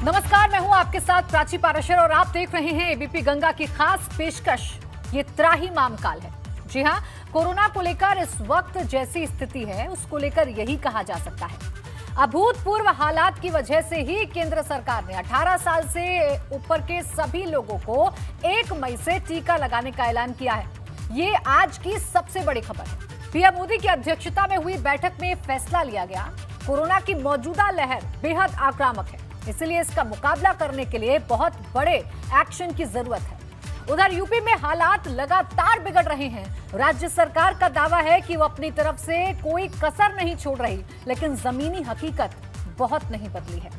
नमस्कार, मैं हूं आपके साथ प्राची पाराशर और आप देख रहे हैं एबीपी गंगा की खास पेशकश। ये त्राहिमाम काल है। जी हां, कोरोना को लेकर इस वक्त जैसी स्थिति है उसको लेकर यही कहा जा सकता है। अभूतपूर्व हालात की वजह से ही केंद्र सरकार ने 18 साल से ऊपर के सभी लोगों को 1 मई से टीका लगाने का ऐलान किया है। ये आज की सबसे बड़ी खबर है। पीएम मोदी की अध्यक्षता में हुई बैठक में फैसला लिया गया। कोरोना की मौजूदा लहर बेहद आक्रामक है, इसलिए इसका मुकाबला करने के लिए बहुत बड़े एक्शन की जरूरत है। उधर यूपी में हालात लगातार बिगड़ रहे हैं। राज्य सरकार का दावा है कि वो अपनी तरफ से कोई कसर नहीं छोड़ रही, लेकिन जमीनी हकीकत बहुत नहीं बदली है।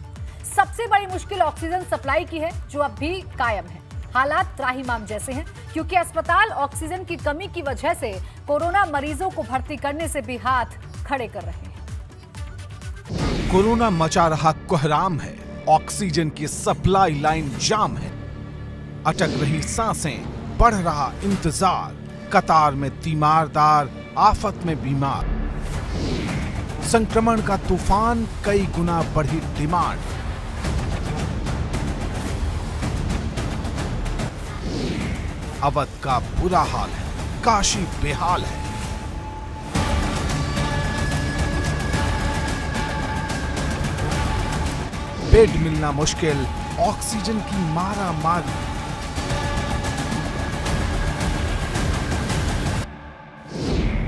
सबसे बड़ी मुश्किल ऑक्सीजन सप्लाई की है, जो अब भी कायम है। हालात त्राहिमाम जैसे हैं क्योंकि अस्पताल ऑक्सीजन की कमी की वजह से कोरोना मरीजों को भर्ती करने से भी हाथ खड़े कर रहे हैं। कोरोना मचा रहा कोहराम है, ऑक्सीजन की सप्लाई लाइन जाम है, अटक रही सांसें, बढ़ रहा इंतजार, कतार में तीमारदार, आफत में बीमार, संक्रमण का तूफान, कई गुना बढ़ी डिमांड। अवध का बुरा हाल है, काशी बेहाल है। बेड मिलना मुश्किल, ऑक्सीजन की मारा मारी।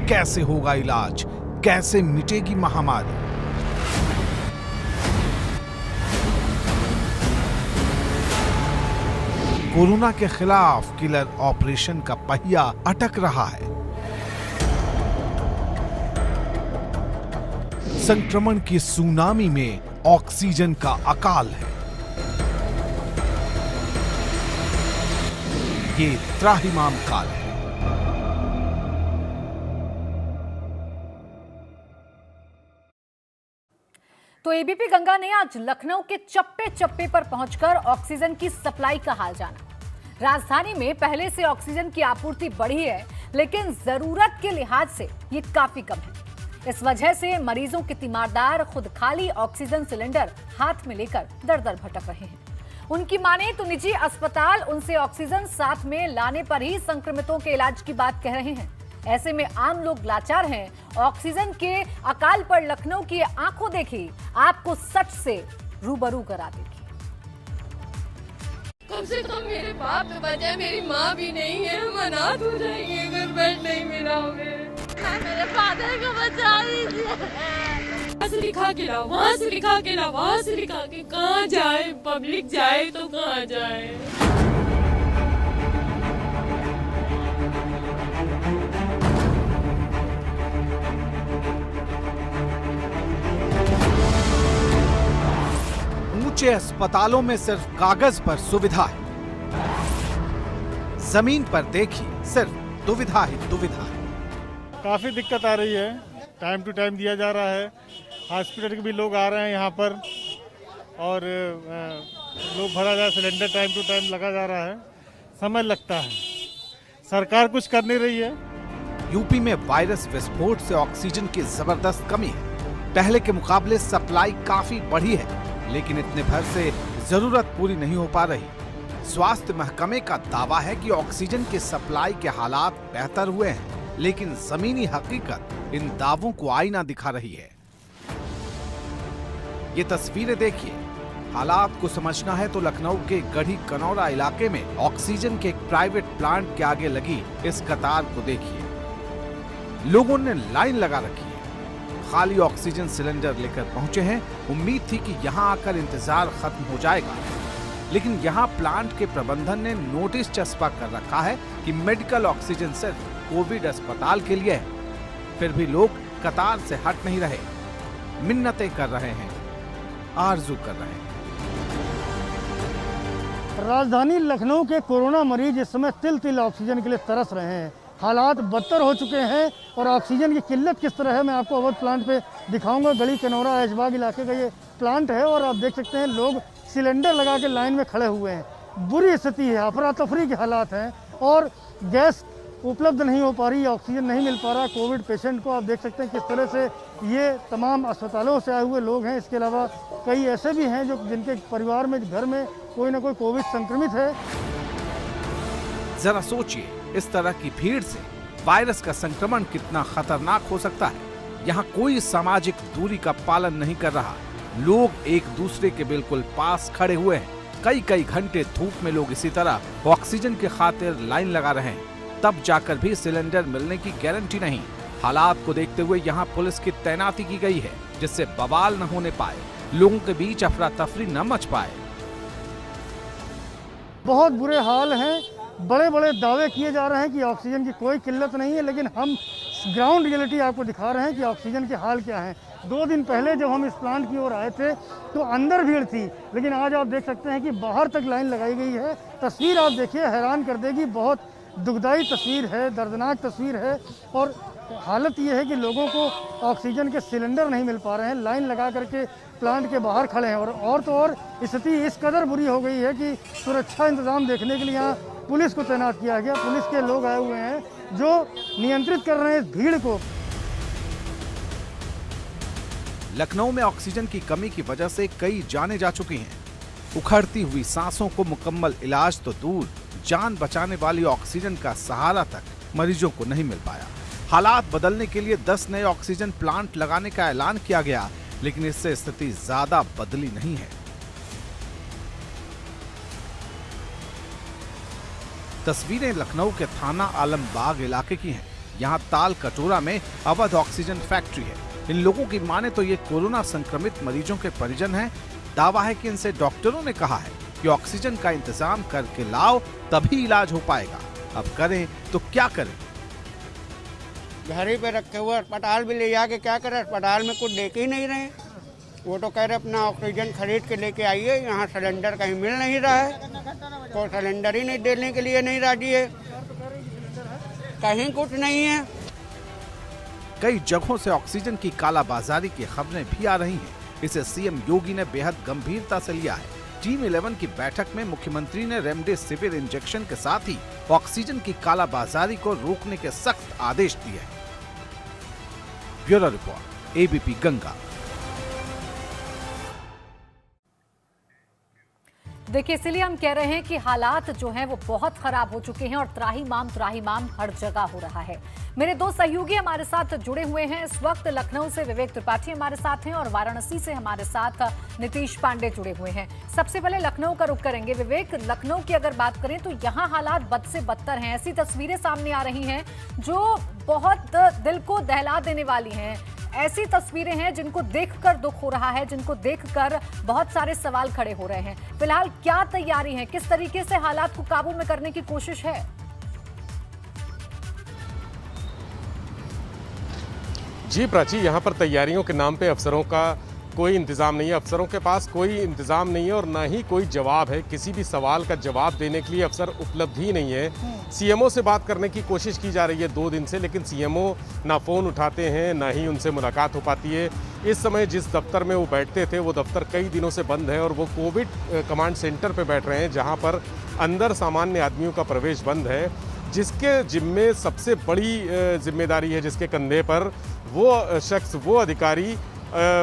कैसे होगा इलाज, कैसे मिटेगी महामारी? कोरोना के खिलाफ किलर ऑपरेशन का पहिया अटक रहा है। संक्रमण की सुनामी में ऑक्सीजन का अकाल है। ये त्राहिमाम काल है। तो एबीपी गंगा ने आज लखनऊ के चप्पे चप्पे पर पहुंचकर ऑक्सीजन की सप्लाई का हाल जाना। राजधानी में पहले से ऑक्सीजन की आपूर्ति बढ़ी है, लेकिन जरूरत के लिहाज से ये काफी कम है। इस वजह से मरीजों के तीमारदार खुद खाली ऑक्सीजन सिलेंडर हाथ में लेकर दर दर भटक रहे हैं। उनकी माने तो निजी अस्पताल उनसे ऑक्सीजन साथ में लाने पर ही संक्रमितों के इलाज की बात कह रहे हैं। ऐसे में आम लोग लाचार हैं। ऑक्सीजन के अकाल पर लखनऊ की आंखों देखी आपको सच से रूबरू करा देगी। कम से कम मेरे बाप के बजाय मेरी माँ भी नहीं है, हम अनाथ हो जाएंगे अगर बेड नहीं मिला हमें। मेरे फादर को बचा दीजिए। वहाँ से लिखा के लाओ, वहाँ से लिखा के लाओ, वहाँ से लिखा के, कहाँ जाए? पब्लिक जाए तो कहाँ जाए? ऊंचे अस्पतालों में सिर्फ कागज पर सुविधा है, जमीन पर देखिए सिर्फ दुविधा ही दुविधा है। काफ़ी दिक्कत आ रही है, टाइम टू टाइम दिया जा रहा है। हॉस्पिटल के भी लोग आ रहे हैं यहाँ पर और लोग भरा जा, सिलेंडर टाइम टू टाइम लगा जा रहा है, समय लगता है। सरकार कुछ कर नहीं रही है। यूपी में वायरस विस्फोट से ऑक्सीजन की जबरदस्त कमी है। पहले के मुकाबले सप्लाई काफी बढ़ी है, लेकिन इतने भर से जरूरत पूरी नहीं हो पा रही। स्वास्थ्य महकमे का दावा है कि ऑक्सीजन की सप्लाई के हालात बेहतर हुए हैं, लेकिन जमीनी हकीकत इन दावों को आईना दिखा रही है। ये तस्वीरें देखिए। हालात को समझना है तो लखनऊ के गढ़ी कनौरा इलाके में ऑक्सीजन के एक प्राइवेट प्लांट के आगे लगी इस कतार को देखिए। लोगों ने लाइन लगा रखी है, खाली ऑक्सीजन सिलेंडर लेकर पहुंचे हैं। उम्मीद थी कि यहां आकर इंतजार खत्म हो जाएगा, लेकिन यहां प्लांट के प्रबंधन ने नोटिस चस्पा कर रखा है कि मेडिकल ऑक्सीजन सिर्फ कोविड अस्पताल के लिए है। फिर भी लोग कतार से हट नहीं रहे, मिन्नतें कर रहे हैं, आरजू कर रहे हैं। राजधानी लखनऊ के कोरोना मरीज इस समय तिल तिल ऑक्सीजन के लिए तरस रहे हैं। हालात बदतर हो चुके हैं और ऑक्सीजन की किल्लत किस तरह है मैं आपको अवध प्लांट पे दिखाऊंगा। गढ़ी कनौरा ऐशबाग इलाके का ये प्लांट है और आप देख सकते हैं लोग सिलेंडर लगा के लाइन में खड़े हुए हैं। बुरी स्थिति है, अफरा तफरी के हालात हैं और गैस उपलब्ध नहीं हो पा रही, ऑक्सीजन नहीं मिल पा रहा कोविड पेशेंट को। आप देख सकते हैं किस तरह से ये तमाम अस्पतालों से आए हुए लोग हैं। इसके अलावा कई ऐसे भी हैं जो जिनके परिवार में, घर में कोई ना कोई कोविड संक्रमित है। जरा सोचिए, इस तरह की भीड़ से वायरस का संक्रमण कितना खतरनाक हो सकता है। यहाँ कोई सामाजिक दूरी का पालन नहीं कर रहा, लोग एक दूसरे के बिल्कुल पास खड़े हुए हैं। कई कई घंटे धूप में लोग इसी तरह ऑक्सीजन के खातिर लाइन लगा रहे हैं, तब जाकर भी सिलेंडर मिलने की गारंटी नहीं। हालात को देखते हुए यहाँ पुलिस की तैनाती की गई है, जिससे बवाल न होने पाए, लोगों के बीच अफरा तफरी न मच पाए। बहुत बुरे हाल हैं, बड़े बड़े दावे किए जा रहे हैं कि ऑक्सीजन की कोई किल्लत नहीं है, लेकिन हम ग्राउंड रियलिटी आपको दिखा रहे हैं कि ऑक्सीजन के हाल क्या हैं। 2 दिन पहले जब हम इस प्लांट की ओर आए थे तो अंदर भीड़ थी, लेकिन आज आप देख सकते हैं कि बाहर तक लाइन लगाई गई है। तस्वीर आप देखिए, हैरान कर देगी, बहुत दुखदाई तस्वीर है, दर्दनाक तस्वीर है। और हालत ये है कि लोगों को ऑक्सीजन के सिलेंडर नहीं मिल पा रहे हैं, लाइन लगा करके प्लांट के बाहर खड़े हैं। और तो और स्थिति इस कदर बुरी हो गई है कि सुरक्षा इंतजाम देखने के लिए यहाँ पुलिस को तैनात किया गया। पुलिस के लोग आए हुए हैं जो नियंत्रित कर रहे हैं इस भीड़ को। लखनऊ में ऑक्सीजन की कमी की वजह से कई जानें जा चुकी हैं। उखड़ती हुई सांसों को मुकम्मल इलाज तो दूर, जान बचाने वाली ऑक्सीजन का सहारा तक मरीजों को नहीं मिल पाया। हालात बदलने के लिए 10 नए ऑक्सीजन प्लांट लगाने का ऐलान किया गया, लेकिन इससे स्थिति ज्यादा बदली नहीं है। तस्वीरें लखनऊ के थाना आलमबाग इलाके की हैं। यहाँ ताल कटोरा में अवध ऑक्सीजन फैक्ट्री है। इन लोगों की माने तो ये कोरोना संक्रमित मरीजों के परिजन हैं। दावा है कि इनसे डॉक्टरों ने कहा है कि ऑक्सीजन का इंतजाम करके लाओ, तभी इलाज हो पाएगा। अब करें तो क्या करें? घर ही पे रखे हुए अस्पताल भी ले जाके क्या करें, अस्पताल में कुछ देख ही नहीं रहे। वो तो कह रहे अपना ऑक्सीजन खरीद के लेके आइए, यहाँ सिलेंडर कहीं मिल नहीं रहा है, कोई सिलेंडर ही नहीं देने के लिए नहीं राजी है, कहीं कुछ नहीं है। कई जगहों से ऑक्सीजन की कालाबाजारी की खबरें भी आ रही हैं। इसे सीएम योगी ने बेहद गंभीरता से लिया है। टीम 11 की बैठक में मुख्यमंत्री ने रेमडेसिविर इंजेक्शन के साथ ही ऑक्सीजन की कालाबाजारी को रोकने के सख्त आदेश दिए हैं। Bureau report, ABP Ganga. देखिए, इसलिए हम कह रहे हैं कि हालात जो हैं वो बहुत खराब हो चुके हैं और त्राहिमाम हर जगह हो रहा है। मेरे 2 सहयोगी हमारे साथ जुड़े हुए हैं इस वक्त। लखनऊ से विवेक त्रिपाठी हमारे साथ हैं और वाराणसी से हमारे साथ नीतीश पांडे जुड़े हुए हैं। सबसे पहले लखनऊ का रुख करेंगे। विवेक, लखनऊ की अगर बात करें तो यहाँ हालात बद से बदतर हैं। ऐसी तस्वीरें सामने आ रही हैं जो बहुत दिल को दहला देने वाली हैं। ऐसी तस्वीरें हैं जिनको देखकर दुख हो रहा है, जिनको देखकर बहुत सारे सवाल खड़े हो रहे हैं। फिलहाल क्या तैयारी है, किस तरीके से हालात को काबू में करने की कोशिश है? जी प्राची, यहाँ पर तैयारियों के नाम पे अफसरों का कोई इंतज़ाम नहीं है। अफसरों के पास कोई इंतज़ाम नहीं है और ना ही कोई जवाब है। किसी भी सवाल का जवाब देने के लिए अफसर उपलब्ध ही नहीं है। सीएमओ से बात करने की कोशिश की जा रही है 2 दिन से, लेकिन सीएमओ ना फ़ोन उठाते हैं, ना ही उनसे मुलाकात हो पाती है। इस समय जिस दफ्तर में वो बैठते थे वो दफ्तर कई दिनों से बंद है और वो कोविड कमांड सेंटर पर बैठ रहे हैं, जहाँ पर अंदर सामान्य आदमियों का प्रवेश बंद है। जिसके जिम्मे सबसे बड़ी जिम्मेदारी है, जिसके कंधे पर, वो शख्स, वो अधिकारी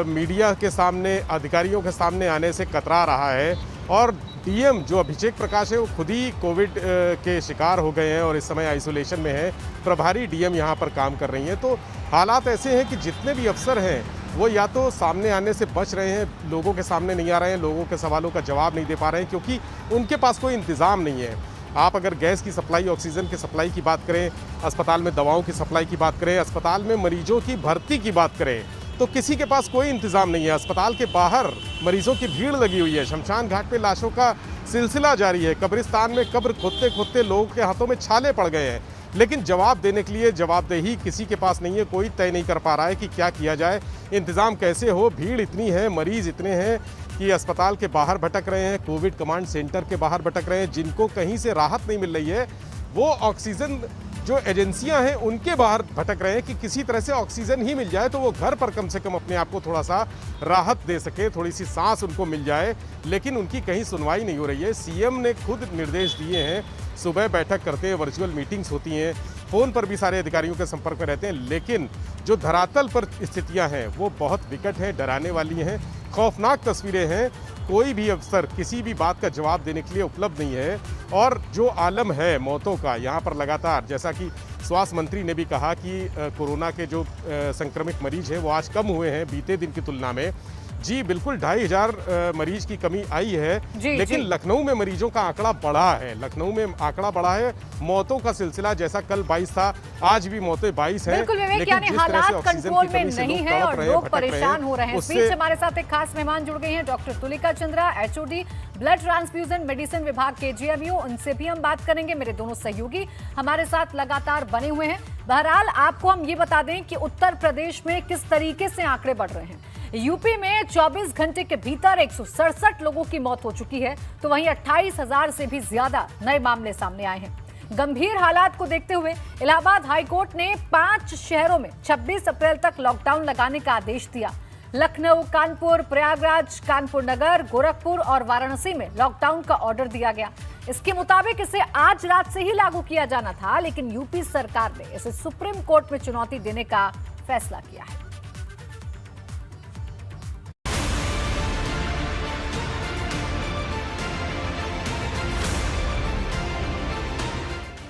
मीडिया के सामने, अधिकारियों के सामने आने से कतरा रहा है। और डीएम जो अभिषेक प्रकाश है वो खुद ही कोविड के शिकार हो गए हैं और इस समय आइसोलेशन में है। प्रभारी डीएम यहाँ पर काम कर रही हैं। तो हालात ऐसे हैं कि जितने भी अफसर हैं वो या तो सामने आने से बच रहे हैं, लोगों के सामने नहीं आ रहे हैं, लोगों के सवालों का जवाब नहीं दे पा रहे हैं, क्योंकि उनके पास कोई इंतज़ाम नहीं है। आप अगर गैस की सप्लाई, ऑक्सीजन की सप्लाई की बात करें, अस्पताल में दवाओं की सप्लाई की बात करें, अस्पताल में मरीजों की भर्ती की बात करें, तो किसी के पास कोई इंतज़ाम नहीं है। अस्पताल के बाहर मरीजों की भीड़ लगी हुई है। शमशान घाट पे लाशों का सिलसिला जारी है। कब्रिस्तान में कब्र खोदते खोदते लोगों के हाथों में छाले पड़ गए हैं, लेकिन जवाब देने के लिए जवाबदेही किसी के पास नहीं है। कोई तय नहीं कर पा रहा है कि क्या किया जाए, इंतज़ाम कैसे हो। भीड़ इतनी है, मरीज़ इतने हैं कि अस्पताल के बाहर भटक रहे हैं, कोविड कमांड सेंटर के बाहर भटक रहे हैं। जिनको कहीं से राहत नहीं मिल रही है वो ऑक्सीजन जो एजेंसियां हैं उनके बाहर भटक रहे हैं कि किसी तरह से ऑक्सीजन ही मिल जाए तो वो घर पर कम से कम अपने आप को थोड़ा सा राहत दे सके, थोड़ी सी सांस उनको मिल जाए, लेकिन उनकी कहीं सुनवाई नहीं हो रही है। सीएम ने खुद निर्देश दिए हैं, सुबह बैठक करते हैं, वर्चुअल मीटिंग्स होती हैं, फ़ोन पर भी सारे अधिकारियों के संपर्क में रहते हैं, लेकिन जो धरातल पर स्थितियां हैं वो बहुत विकट हैं, डराने वाली हैं, खौफनाक तस्वीरें हैं। कोई भी अफसर किसी भी बात का जवाब देने के लिए उपलब्ध नहीं है और जो आलम है मौतों का यहाँ पर लगातार, जैसा कि स्वास्थ्य मंत्री ने भी कहा कि कोरोना के जो संक्रमित मरीज हैं वो आज कम हुए हैं बीते दिन की तुलना में। जी बिल्कुल, 2,500 मरीज की कमी आई है, लेकिन लखनऊ में मरीजों का आंकड़ा बढ़ा है। लखनऊ में आंकड़ा बढ़ा है। मौतों का सिलसिला जैसा कल 22 था, आज भी मौतें 22 हैं। बिल्कुल विवेक, यानी हालात कंट्रोल में नहीं है और लोग परेशान हो रहे हैं। इस बीच हमारे साथ एक खास मेहमान जुड़ गए हैं, doctor Tulika Chandra, HOD blood transfusion medicine विभाग के GMO। उनसे भी हम बात करेंगे। मेरे दोनों सहयोगी हमारे साथ लगातार बने हुए हैं। बहरहाल आपको हम ये बता दें कि उत्तर प्रदेश में किस तरीके से आंकड़े बढ़ रहे हैं। यूपी में 24 घंटे के भीतर 167 लोगों की मौत हो चुकी है, तो वहीं 28,000 से भी ज्यादा नए मामले सामने आए हैं। गंभीर हालात को देखते हुए इलाहाबाद हाईकोर्ट ने 5 शहरों में 26 अप्रैल तक लॉकडाउन लगाने का आदेश दिया। लखनऊ, कानपुर, प्रयागराज, कानपुर नगर, गोरखपुर और वाराणसी में लॉकडाउन का ऑर्डर दिया गया। इसके मुताबिक इसे आज रात से ही लागू किया जाना था, लेकिन यूपी सरकार ने इसे सुप्रीम कोर्ट में चुनौती देने का फैसला किया है।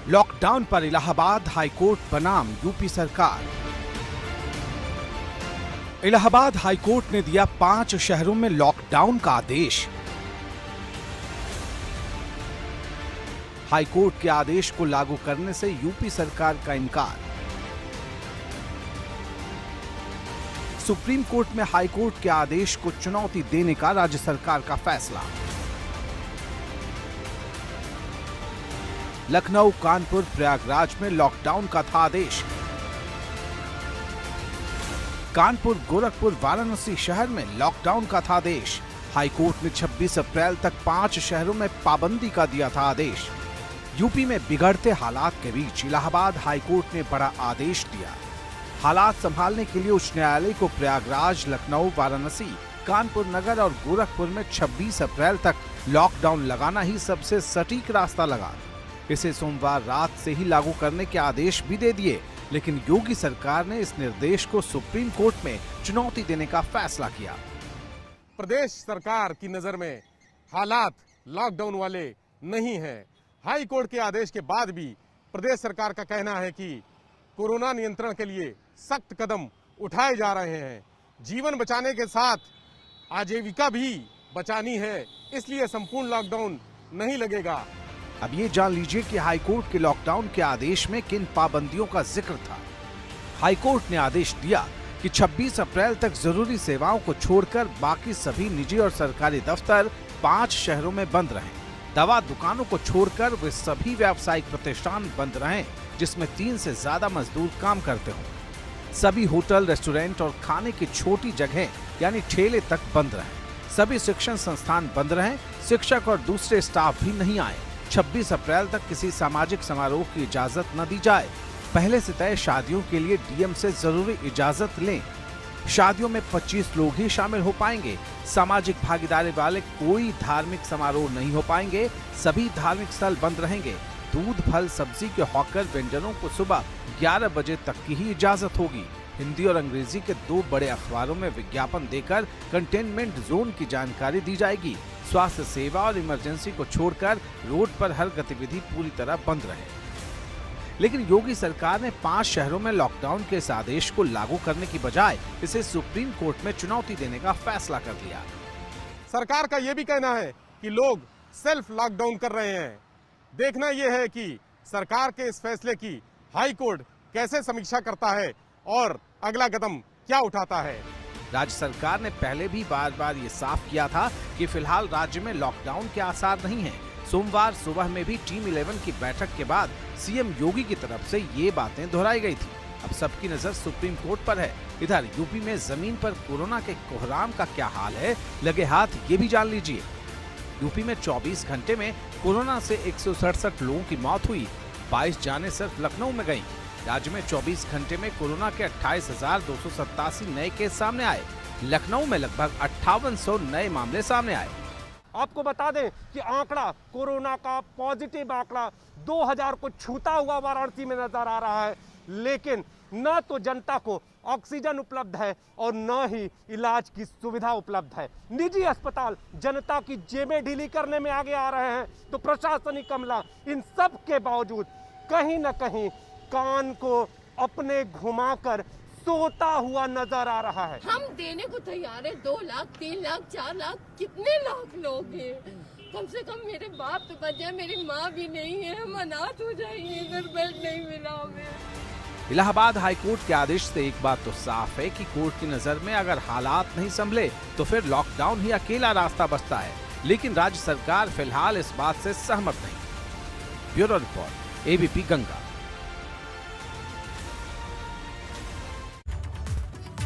लॉकडाउन पर इलाहाबाद हाईकोर्ट बनाम यूपी सरकार। इलाहाबाद हाईकोर्ट ने दिया 5 शहरों में लॉकडाउन का आदेश। हाईकोर्ट के आदेश को लागू करने से यूपी सरकार का इनकार। सुप्रीम कोर्ट में हाईकोर्ट के आदेश को चुनौती देने का राज्य सरकार का फैसला। लखनऊ, कानपुर, प्रयागराज में लॉकडाउन का था आदेश। कानपुर, गोरखपुर, वाराणसी शहर में लॉकडाउन का था आदेश। हाईकोर्ट ने 26 अप्रैल तक 5 शहरों में पाबंदी का दिया था आदेश। यूपी में बिगड़ते हालात के बीच इलाहाबाद हाईकोर्ट ने बड़ा आदेश दिया। हालात संभालने के लिए उच्च न्यायालय को प्रयागराज, लखनऊ, वाराणसी, कानपुर नगर और गोरखपुर में 26 अप्रैल तक लॉकडाउन लगाना ही सबसे सटीक रास्ता लगा। इसे सोमवार रात से ही लागू करने के आदेश भी दे दिए, लेकिन योगी सरकार ने इस निर्देश को सुप्रीम कोर्ट में चुनौती देने का फैसला किया। प्रदेश सरकार की नजर में हालात लॉकडाउन वाले नहीं हैं। हाई कोर्ट के आदेश के बाद भी प्रदेश सरकार का कहना है कि कोरोना नियंत्रण के लिए सख्त कदम उठाए जा रहे हैं। जीवन बचाने के साथ आजीविका भी बचानी है, इसलिए संपूर्ण लॉकडाउन नहीं लगेगा। अब ये जान लीजिए कि हाईकोर्ट के लॉकडाउन के आदेश में किन पाबंदियों का जिक्र था। हाईकोर्ट ने आदेश दिया कि 26 अप्रैल तक जरूरी सेवाओं को छोड़कर बाकी सभी निजी और सरकारी दफ्तर 5 शहरों में बंद रहें। दवा दुकानों को छोड़कर वे सभी व्यावसायिक प्रतिष्ठान बंद रहें जिसमें 3 से ज्यादा मजदूर काम करते हों। सभी होटल, रेस्टोरेंट और खाने की छोटी जगहें यानी ठेले तक बंद रहें। सभी शिक्षण संस्थान बंद रहें। शिक्षक और दूसरे स्टाफ भी नहीं आए। 26 अप्रैल तक किसी सामाजिक समारोह की इजाजत न दी जाए। पहले से तय शादियों के लिए डीएम से जरूरी इजाजत लें। शादियों में 25 लोग ही शामिल हो पाएंगे। सामाजिक भागीदारी वाले कोई धार्मिक समारोह नहीं हो पाएंगे। सभी धार्मिक स्थल बंद रहेंगे। दूध, फल, सब्जी के हॉकर वेंडरों को सुबह 11 बजे तक की ही इजाजत होगी। हिंदी और अंग्रेजी के 2 बड़े अखबारों में विज्ञापन देकर कंटेनमेंट जोन की जानकारी दी जाएगी। स्वास्थ्य सेवा और इमरजेंसी को छोड़कर रोड पर हर गतिविधि पूरी तरह बंद रहे। लेकिन योगी सरकार ने 5 शहरों में लॉकडाउन के इस आदेश को लागू करने की बजाय इसे सुप्रीम कोर्ट में चुनौती देने का फैसला कर लिया। सरकार का यह भी कहना है कि लोग सेल्फ लॉकडाउन कर रहे हैं। देखना यह है कि सरकार के इस फैसले की हाई कोर्ट कैसे समीक्षा करता है और अगला कदम क्या उठाता है। राज्य सरकार ने पहले भी बार बार ये साफ किया था कि फिलहाल राज्य में लॉकडाउन के आसार नहीं हैं। सोमवार सुबह में भी टीम 11 की बैठक के बाद सीएम योगी की तरफ से ये बातें दोहराई गई थी। अब सबकी नजर सुप्रीम कोर्ट पर है। इधर यूपी में जमीन पर कोरोना के कोहराम का क्या हाल है, लगे हाथ ये भी जान लीजिए। यूपी में 24 घंटे में कोरोना से 167 लोगों की मौत हुई। 22 जानें सिर्फ लखनऊ में गईं। राज्य में 24 घंटे में कोरोना के 28,287 नए केस सामने आए। लखनऊ में लगभग 5800 नए मामले सामने आए। आपको बता दें कि आंकड़ा कोरोना का पॉजिटिव आंकड़ा 2000 को छूता हुआ वाराणसी में नजर आ रहा है, लेकिन न तो जनता को ऑक्सीजन उपलब्ध है और न ही इलाज की सुविधा उपलब्ध है। निजी अस्पताल जनता की जेबें ढीली करने में आगे आ रहे हैं, तो प्रशासनिक अमला इन सब के बावजूद कहीं न कहीं कान को अपने घुमाकर सोता हुआ नजर आ रहा है। हम देने को तैयार है 2 लाख 3 लाख 4 लाख कितने लाख लोग हैं। कम से कम मेरे बाप तो बच जाए, मेरी माँ भी नहीं है, हम अनाथ हो जाएंगे अगर बेड नहीं मिला हमें। इलाहाबाद हाईकोर्ट के आदेश से एक बात तो साफ है कि कोर्ट की नजर में अगर हालात नहीं संभले तो फिर लॉकडाउन ही अकेला रास्ता बचता है, लेकिन राज्य सरकार फिलहाल इस बात से सहमत नहीं। Bureau report, ABP Ganga.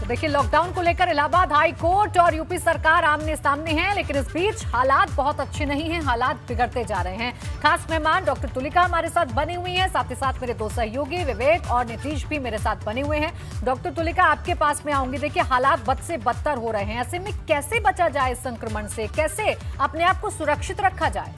देखिए, लॉकडाउन को लेकर इलाहाबाद हाई कोर्ट और यूपी सरकार आमने सामने हैं, लेकिन इस बीच हालात बहुत अच्छे नहीं हैं, हालात बिगड़ते जा रहे हैं। खास मेहमान डॉक्टर तुलिका हमारे साथ बनी हुई हैं, साथ ही साथ मेरे 2 सहयोगी विवेक और नीतीश भी मेरे साथ बने हुए हैं। डॉक्टर तुलिका, आपके पास में आऊंगी। देखिए, हालात बद से बदतर हो रहे हैं, ऐसे में कैसे बचा जाए इस संक्रमण से, कैसे अपने आप को सुरक्षित रखा जाए?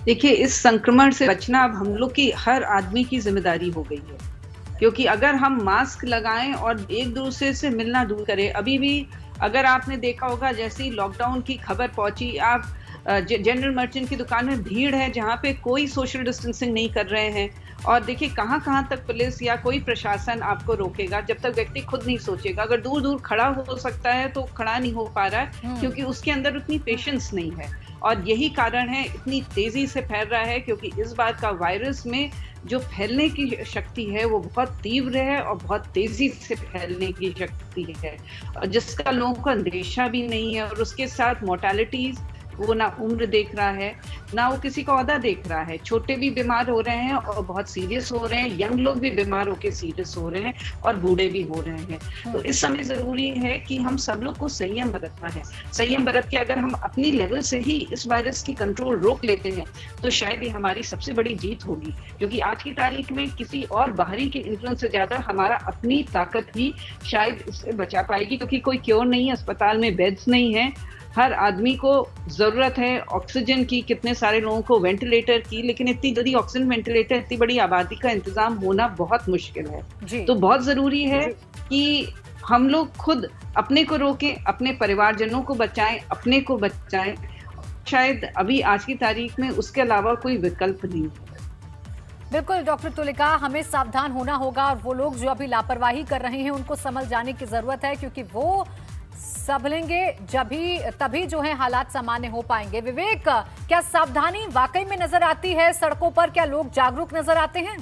देखिए, इस संक्रमण से बचना अब हम लोग की हर आदमी की जिम्मेदारी हो गई है, क्योंकि अगर हम मास्क लगाएं और एक दूसरे से मिलना दूर करें, अभी भी अगर आपने देखा होगा जैसे ही लॉकडाउन की खबर पहुंची, आप जनरल मर्चेंट की दुकान में भीड़ है जहां पे कोई सोशल डिस्टेंसिंग नहीं कर रहे हैं। और देखिए, कहां तक पुलिस या कोई प्रशासन आपको रोकेगा जब तक व्यक्ति खुद नहीं सोचेगा। अगर दूर दूर खड़ा हो सकता है तो खड़ा नहीं हो पा रहा है, क्योंकि उसके अंदर उतनी पेशेंस नहीं है। और यही कारण है इतनी तेजी से फैल रहा है, क्योंकि इस बात का वायरस में जो फैलने की शक्ति है वो बहुत तीव्र है और बहुत तेजी से फैलने की शक्ति है, और जिसका लोगों को अंदेशा भी नहीं है। और उसके साथ मोर्टेलिटीज, वो ना उम्र देख रहा है, ना वो किसी का ओहदा देख रहा है। छोटे भी बीमार हो रहे हैं और बहुत सीरियस हो रहे हैं, यंग लोग भी बीमार होकर सीरियस हो रहे हैं और बूढ़े भी हो रहे हैं। तो इस समय जरूरी है कि हम सब लोग को संयम बरतना है। संयम बरत के अगर हम अपनी लेवल से ही इस वायरस की कंट्रोल रोक लेते हैं तो शायद ये हमारी सबसे बड़ी जीत होगी, क्योंकि आज की तारीख में किसी और बाहरी के इन्फ्लुएंस से ज्यादा हमारा अपनी ताकत ही शायद इससे बचा पाएगी, क्योंकि कोई क्योर नहीं है, अस्पताल में बेड्स नहीं है, हर आदमी को जरूरत है ऑक्सीजन की, कितने सारे लोगों को वेंटिलेटर की, लेकिन इतनी बड़ी ऑक्सीजन वेंटिलेटर, इतनी बड़ी आबादी का इंतजाम होना बहुत मुश्किल है। तो बहुत जरूरी है कि हम लोग खुद अपने को रोकें, अपने परिवारजनों को बचाएं, अपने को बचाएं। शायद अभी आज की तारीख में उसके अलावा कोई विकल्प नहीं है। बिल्कुल डॉक्टर तुलिका, हमें सावधान होना होगा, और वो लोग जो अभी लापरवाही कर रहे हैं उनको समझ जाने की जरूरत है, क्योंकि वो संभलेंगे तभी जो है हालात सामान्य हो पाएंगे। विवेक, क्या सावधानी वाकई में नजर आती है सड़कों पर? क्या लोग जागरूक नजर आते हैं?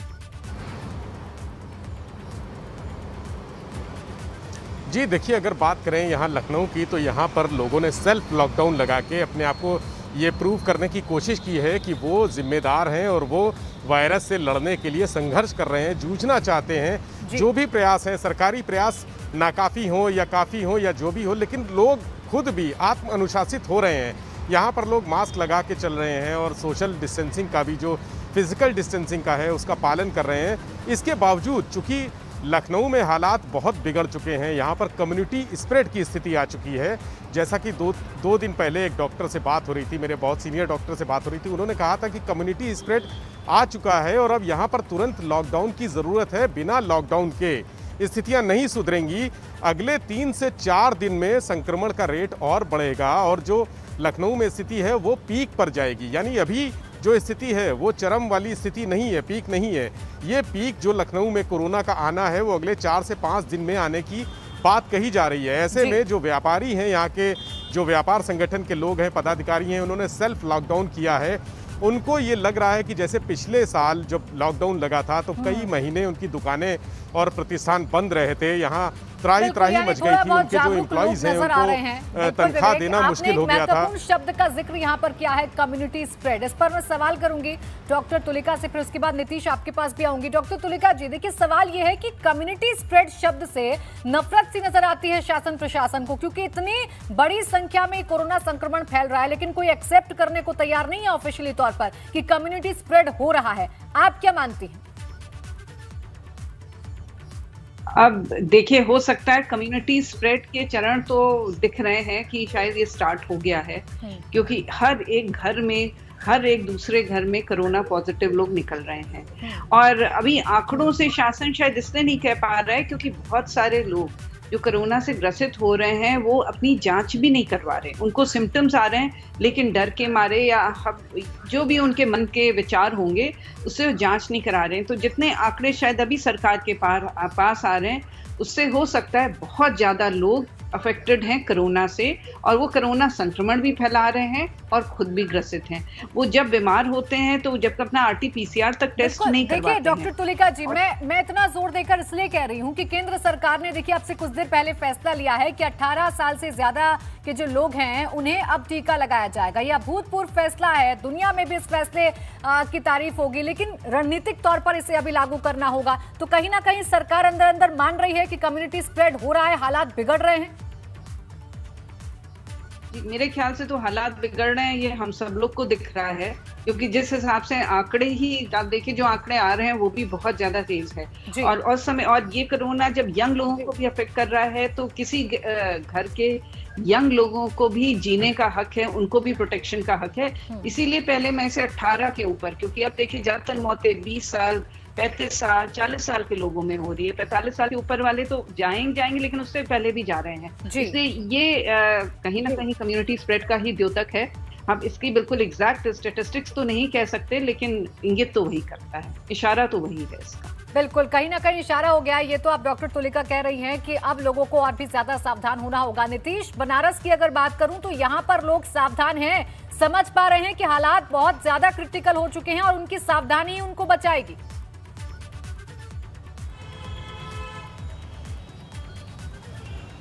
जी देखिए, अगर बात करें यहाँ लखनऊ की, तो यहाँ पर लोगों ने सेल्फ लॉकडाउन लगा के अपने आप को ये प्रूव करने की कोशिश की है कि वो जिम्मेदार हैं और वो वायरस से लड़ने के लिए संघर्ष कर रहे हैं, जूझना चाहते हैं। जो भी प्रयास हैं, सरकारी प्रयास नाकाफ़ी हो या काफ़ी हो या जो भी हो, लेकिन लोग खुद भी आत्म अनुशासित हो रहे हैं। यहाँ पर लोग मास्क लगा के चल रहे हैं और सोशल डिस्टेंसिंग का भी, जो फिजिकल डिस्टेंसिंग का है, उसका पालन कर रहे हैं। इसके बावजूद चूँकि लखनऊ में हालात बहुत बिगड़ चुके हैं, यहाँ पर कम्युनिटी स्प्रेड की स्थिति आ चुकी है। जैसा कि दो दिन पहले एक डॉक्टर से बात हो रही थी, मेरे बहुत सीनियर डॉक्टर से बात हो रही थी, उन्होंने कहा था कि कम्युनिटी स्प्रेड आ चुका है और अब यहाँ पर तुरंत लॉकडाउन की ज़रूरत है। बिना लॉकडाउन के स्थितियाँ नहीं सुधरेंगी। अगले 3 से 4 दिन में संक्रमण का रेट और बढ़ेगा और जो लखनऊ में स्थिति है वो पीक पर जाएगी। यानी अभी जो स्थिति है वो चरम वाली स्थिति नहीं है, पीक नहीं है। ये पीक जो लखनऊ में कोरोना का आना है वो अगले 4 से 5 दिन में आने की बात कही जा रही है। ऐसे में जो व्यापारी हैं, यहाँ के जो व्यापार संगठन के लोग हैं, पदाधिकारी हैं, उन्होंने सेल्फ लॉकडाउन किया है। उनको ये लग रहा है कि जैसे पिछले साल जब लॉकडाउन लगा था तो कई महीने उनकी दुकानें और प्रतिष्ठान बंद रहे थे। यहाँ त्राही त्राही मच गई थी। उनके जो एम्प्लॉइज हैं उनको तनख्वाह देना मुश्किल हो गया था। शब्द का जिक्र यहाँ पर किया है, कम्युनिटी स्प्रेड। इस पर मैं सवाल करूंगी डॉक्टर तुलिका से, फिर उसके बाद नीतीश आपके पास भी आऊंगी। डॉक्टर तुलिका जी, देखिए सवाल ये है कि कम्युनिटी स्प्रेड शब्द से नफरत सी नजर आती है शासन प्रशासन को, क्योंकि इतनी बड़ी संख्या में कोरोना संक्रमण फैल रहा है लेकिन कोई एक्सेप्ट करने को तैयार नहीं है ऑफिशियली तौर पर कि कम्युनिटी स्प्रेड हो रहा है। आप क्या मानती हैं? अब देखिए, हो सकता है कम्युनिटी स्प्रेड के चरण तो दिख रहे हैं कि शायद ये स्टार्ट हो गया है, क्योंकि हर एक घर में, हर एक दूसरे घर में कोरोना पॉजिटिव लोग निकल रहे हैं। और अभी आंकड़ों से शासन शायद इसलिए नहीं कह पा रहा है क्योंकि बहुत सारे लोग जो कोरोना से ग्रसित हो रहे हैं वो अपनी जांच भी नहीं करवा रहे। उनको सिम्टम्स आ रहे हैं लेकिन डर के मारे या जो भी उनके मन के विचार होंगे उससे जांच नहीं करा रहे हैं। तो जितने आंकड़े शायद अभी सरकार के पास आ रहे हैं उससे हो सकता है बहुत ज़्यादा लोग अफेक्टेड हैं कोरोना से, और वो कोरोना संक्रमण भी फैला रहे हैं और खुद भी ग्रसित हैं। वो जब बीमार होते हैं तो जब अपना RT-PCR तक टेस्ट नहीं करवाते हैं। डॉक्टर तुलिका जी, मैं इतना जोर देकर इसलिए कह रही हूँ कि केंद्र सरकार ने देखिए आपसे कुछ देर पहले फैसला लिया है कि 18 साल से ज्यादा के जो लोग हैं उन्हें अब टीका लगाया जाएगा। यह अभूतपूर्व फैसला है, दुनिया में भी इस फैसले की तारीफ होगी, लेकिन रणनीतिक तौर पर इसे अभी लागू करना होगा। तो कहीं ना कहीं सरकार अंदर अंदर मान रही है कि कम्युनिटी स्प्रेड हो रहा है, हालात बिगड़ रहे हैं। मेरे ख्याल से तो हालात बिगड़ रहे हैं, ये हम सब लोग को दिख रहा है, क्योंकि जिस हिसाब से आंकड़े ही आप देखिए, जो आंकड़े आ रहे हैं वो भी बहुत ज्यादा तेज है। और ये कोरोना जब यंग लोगों को भी अफेक्ट कर रहा है तो किसी घर के यंग लोगों को भी जीने का हक है, उनको भी प्रोटेक्शन का हक है। इसीलिए पहले मैं इसे 18 के ऊपर, क्योंकि अब देखिए ज्यादातर मौतें 20 साल 35 साल 40 साल के लोगों में हो रही है। 45 साल के ऊपर वाले तो जाएंगे लेकिन उससे पहले भी जा रहे हैं। इसलिए ये कहीं ना कहीं कम्युनिटी स्प्रेड का ही द्योतक है। हम इसकी बिल्कुल एग्जैक्ट स्टेटिस्टिक्स तो नहीं कह सकते, लेकिन इंगित तो वही करता है, इशारा तो वही है इसका। बिल्कुल, कहीं ना कहीं इशारा हो गया। ये तो आप डॉक्टर तुलिका कह रही हैं कि अब लोगों को और भी ज्यादा सावधान होना होगा। नीतीश, बनारस की अगर बात करूं तो यहाँ पर लोग सावधान हैं, समझ पा रहे हैं कि हालात बहुत ज्यादा क्रिटिकल हो चुके हैं और उनकी सावधानी ही उनको बचाएगी।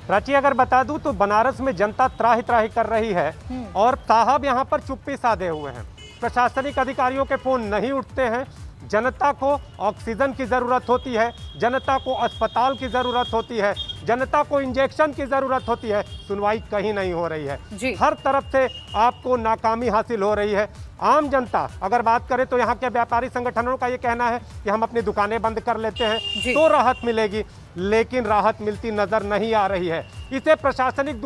प्राची, अगर बता दूं तो बनारस में जनता त्राही त्राही कर रही है और साहब यहाँ पर चुप्पी साधे हुए हैं। प्रशासनिक अधिकारियों के फोन नहीं उठते हैं। जनता को ऑक्सीजन की ज़रूरत होती है, जनता को अस्पताल की ज़रूरत होती है, जनता को इंजेक्शन की ज़रूरत होती है। सुनवाई कहीं नहीं हो रही है, हर तरफ से आपको नाकामी हासिल हो रही है। आम जनता अगर बात करें तो यहाँ के व्यापारी संगठनों का ये कहना है कि हम अपनी दुकानें बंद कर लेते हैं तो राहत मिलेगी, लेकिन राहत मिलती नजर नहीं आ रही है। इसे प्रशासनिक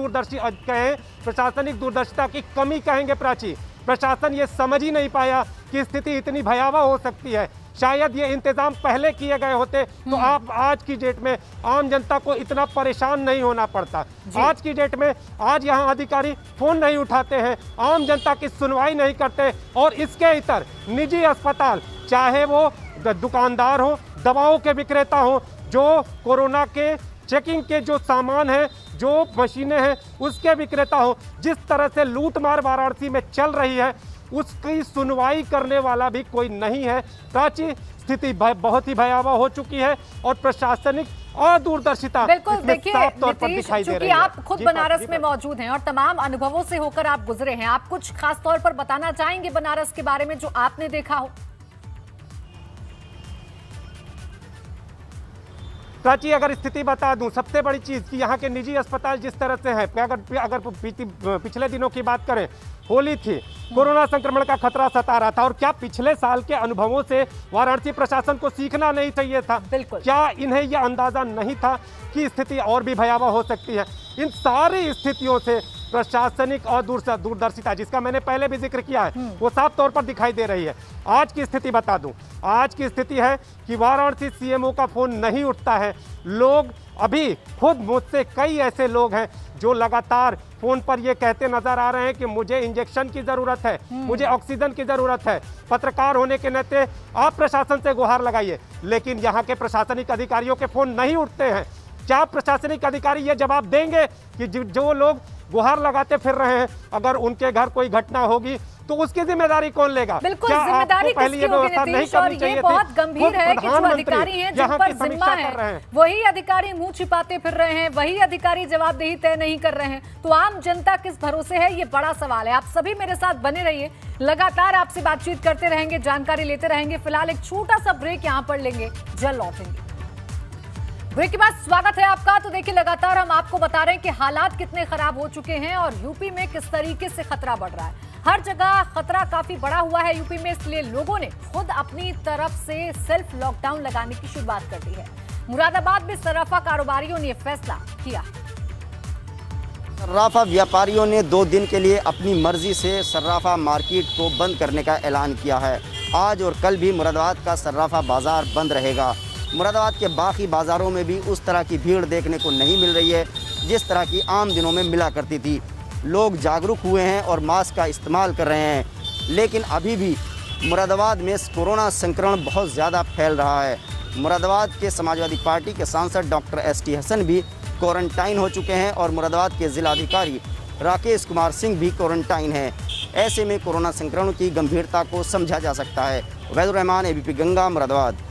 प्रशासनिक दूरदर्शिता की कमी कहेंगे प्राची। प्रशासन ये समझ ही नहीं पाया कि स्थिति इतनी भयावह हो सकती है। शायद ये इंतजाम पहले किए गए होते तो आप आज की डेट में आम जनता को इतना परेशान नहीं होना पड़ता। आज की डेट में आज यहाँ अधिकारी फोन नहीं उठाते हैं, आम जनता की सुनवाई नहीं करते, और इसके इतर निजी अस्पताल, चाहे वो दुकानदार हो, दवाओं के विक्रेता हो, जो कोरोना के चेकिंग के जो सामान है, जो मशीनें हैं, उसके विक्रेता हो, जिस तरह से लूटमार वाराणसी में चल रही है उसकी सुनवाई करने वाला भी कोई नहीं है। प्राची, स्थिति बहुत ही भयावह हो चुकी है और प्रशासनिक और दूरदर्शिता बिल्कुल। देखिए नीतीश, चूंकि आप खुद बनारस में मौजूद हैं और तमाम अनुभवों से होकर आप गुजरे हैं, आप कुछ खास तौर पर बताना चाहेंगे बनारस के बारे में जो आपने देखा हो? प्राची, अगर स्थिति बता दूं, सबसे बड़ी चीज़ कि यहाँ के निजी अस्पताल जिस तरह से हैं, अगर पिछले दिनों की बात करें, होली थी, कोरोना संक्रमण का खतरा सता रहा था, और क्या पिछले साल के अनुभवों से वाराणसी प्रशासन को सीखना नहीं चाहिए था? क्या इन्हें यह अंदाजा नहीं था कि स्थिति और भी भयावह हो सकती है? इन सारी स्थितियों से प्रशासनिक और दूरदर्शिता, जिसका मैंने पहले भी जिक्र किया है, वो साफ तौर पर दिखाई दे रही है। आज की स्थिति बता दूं, आज की स्थिति है कि वाराणसी सीएमओ का फोन नहीं उठता है। लोग अभी खुद मुझसे कई ऐसे लोग हैं जो लगातार फोन पर ये कहते नजर आ रहे हैं कि मुझे इंजेक्शन की जरूरत है, मुझे ऑक्सीजन की जरूरत है। पत्रकार होने के नाते आप प्रशासन से गुहार लगाइए, लेकिन यहाँ के प्रशासनिक अधिकारियों के फोन नहीं उठते हैं। क्या प्रशासनिक अधिकारी ये जवाब देंगे कि जो लोग गुहार लगाते फिर रहे हैं, अगर उनके घर कोई घटना होगी तो उसकी जिम्मेदारी कौन लेगा? बिल्कुल, क्या जिम्मेदारी आपको पहले ये किसकी होगी व्यवस्था नहीं नीतीश? और करनी ये चाहिए बहुत थी? गंभीर है कि जो अधिकारी हैं जिन पर जिम्मा है वही अधिकारी मुंह छिपाते फिर रहे हैं, वही अधिकारी जवाबदेही तय नहीं कर रहे हैं, तो आम जनता किस भरोसे है, ये बड़ा सवाल है। आप सभी मेरे साथ बने रहिए, लगातार आपसे बातचीत करते रहेंगे, जानकारी लेते रहेंगे। फिलहाल एक छोटा सा ब्रेक यहां पर लेंगे, जल्द लौटेंगे। ब्रेक के बाद स्वागत है आपका। तो देखिए, लगातार हम आपको बता रहे हैं कि हालात कितने खराब हो चुके हैं और यूपी में किस तरीके से खतरा बढ़ रहा है। हर जगह खतरा काफी बड़ा हुआ है यूपी में, इसलिए लोगों ने खुद अपनी तरफ से सेल्फ लॉकडाउन लगाने की शुरुआत कर दी है। मुरादाबाद में सर्राफा कारोबारियों ने फैसला किया। सर्राफा व्यापारियों ने 2 दिन के लिए अपनी मर्जी से सर्राफा मार्केट को बंद करने का ऐलान किया है। आज और कल भी मुरादाबाद का सर्राफा बाजार बंद रहेगा। मुरादाबाद के बाकी बाज़ारों में भी उस तरह की भीड़ देखने को नहीं मिल रही है जिस तरह की आम दिनों में मिला करती थी। लोग जागरूक हुए हैं और मास्क का इस्तेमाल कर रहे हैं, लेकिन अभी भी मुरादाबाद में कोरोना संक्रमण बहुत ज़्यादा फैल रहा है। मुरादाबाद के समाजवादी पार्टी के सांसद डॉक्टर एस.टी. हसन भी क्वारंटाइन हो चुके हैं और मुरादाबाद के जिलाधिकारी राकेश कुमार सिंह भी क्वारंटाइन हैं। ऐसे में कोरोना संक्रमण की गंभीरता को समझा जा सकता है। वैदुर रहमान, एबीपी गंगा, मुरादाबाद।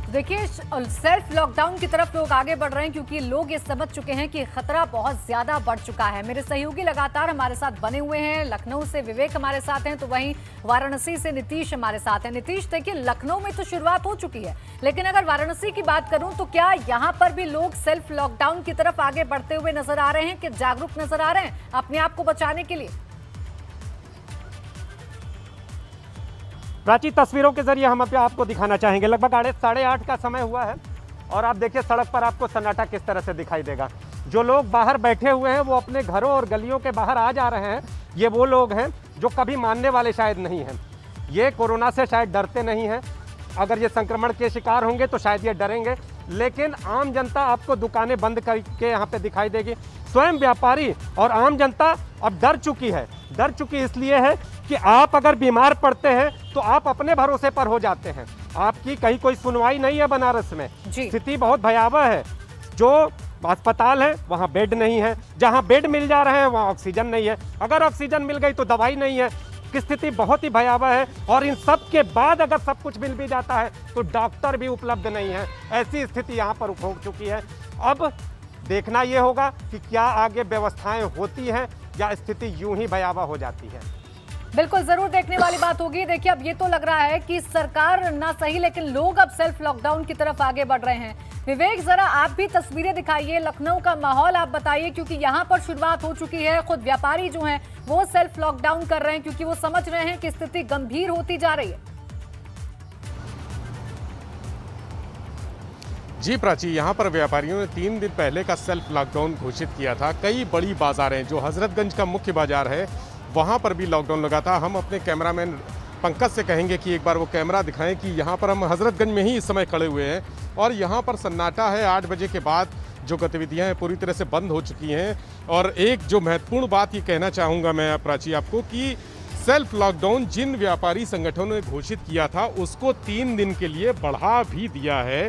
देखिए, सेल्फ लॉकडाउन की तरफ लोग आगे बढ़ रहे हैं क्योंकि लोग ये समझ चुके हैं कि खतरा बहुत ज्यादा बढ़ चुका है। मेरे सहयोगी लगातार हमारे साथ बने हुए हैं। लखनऊ से विवेक हमारे साथ हैं, तो वहीं वाराणसी से नीतीश हमारे साथ हैं। नीतीश, देखिए, लखनऊ में तो शुरुआत हो चुकी है, लेकिन अगर वाराणसी की बात करूं तो क्या यहाँ पर भी लोग सेल्फ लॉकडाउन की तरफ आगे बढ़ते हुए नजर आ रहे हैं, कि जागरूक नजर आ रहे हैं अपने आप को बचाने के लिए? प्राची, तस्वीरों के जरिए हम अभी आपको दिखाना चाहेंगे। लगभग 8:30 का समय हुआ है और आप देखिए सड़क पर आपको सन्नाटा किस तरह से दिखाई देगा। जो लोग बाहर बैठे हुए हैं वो अपने घरों और गलियों के बाहर आ जा रहे हैं। ये वो लोग हैं जो कभी मानने वाले शायद नहीं हैं। ये कोरोना से शायद डरते नहीं हैं। अगर ये संक्रमण के शिकार होंगे तो शायद ये डरेंगे, लेकिन आम जनता आपको दुकानें बंद करके यहाँ पे दिखाई देगी। स्वयं व्यापारी और आम जनता अब डर चुकी है। डर चुकी इसलिए है कि आप अगर बीमार पड़ते हैं तो आप अपने भरोसे पर हो जाते हैं। आपकी कहीं कोई सुनवाई नहीं है। बनारस में स्थिति बहुत भयावह है। जो अस्पताल है वहाँ बेड नहीं है, जहाँ बेड मिल जा रहे हैं वहाँ ऑक्सीजन नहीं है, अगर ऑक्सीजन मिल गई तो दवाई नहीं है। की स्थिति बहुत ही भयावह है और इन सब के बाद अगर सब कुछ मिल भी जाता है तो डॉक्टर भी उपलब्ध नहीं है। ऐसी स्थिति यहाँ पर हो चुकी है। अब देखना ये होगा कि क्या आगे व्यवस्थाएं होती हैं या स्थिति यूं ही भयावह हो जाती है। बिल्कुल, जरूर देखने वाली बात होगी। देखिए, अब ये तो लग रहा है कि सरकार ना सही, लेकिन लोग अब सेल्फ लॉकडाउन की तरफ आगे बढ़ रहे हैं। विवेक, जरा आप भी तस्वीरें दिखाइए, लखनऊ का माहौल आप बताइए, क्योंकि यहाँ पर शुरुआत हो चुकी है। खुद व्यापारी जो हैं वो सेल्फ लॉकडाउन कर रहे हैं क्योंकि वो समझ रहे हैं कि स्थिति गंभीर होती जा रही है। जी प्राची, यहाँ पर व्यापारियों ने 3 दिन पहले का सेल्फ लॉकडाउन घोषित किया था। कई बड़ी बाजारें, जो हजरतगंज का मुख्य बाजार है, वहाँ पर भी लॉकडाउन लगा था। हम अपने कैमरामैन पंकज से कहेंगे कि एक बार वो कैमरा दिखाएं कि यहाँ पर हम हजरतगंज में ही इस समय खड़े हुए हैं और यहाँ पर सन्नाटा है। 8 बजे के बाद जो गतिविधियाँ हैं पूरी तरह से बंद हो चुकी हैं। और एक जो महत्वपूर्ण बात ये कहना चाहूँगा मैं प्राची आपको कि सेल्फ लॉकडाउन जिन व्यापारी संगठनों ने घोषित किया था उसको 3 दिन के लिए बढ़ा भी दिया है।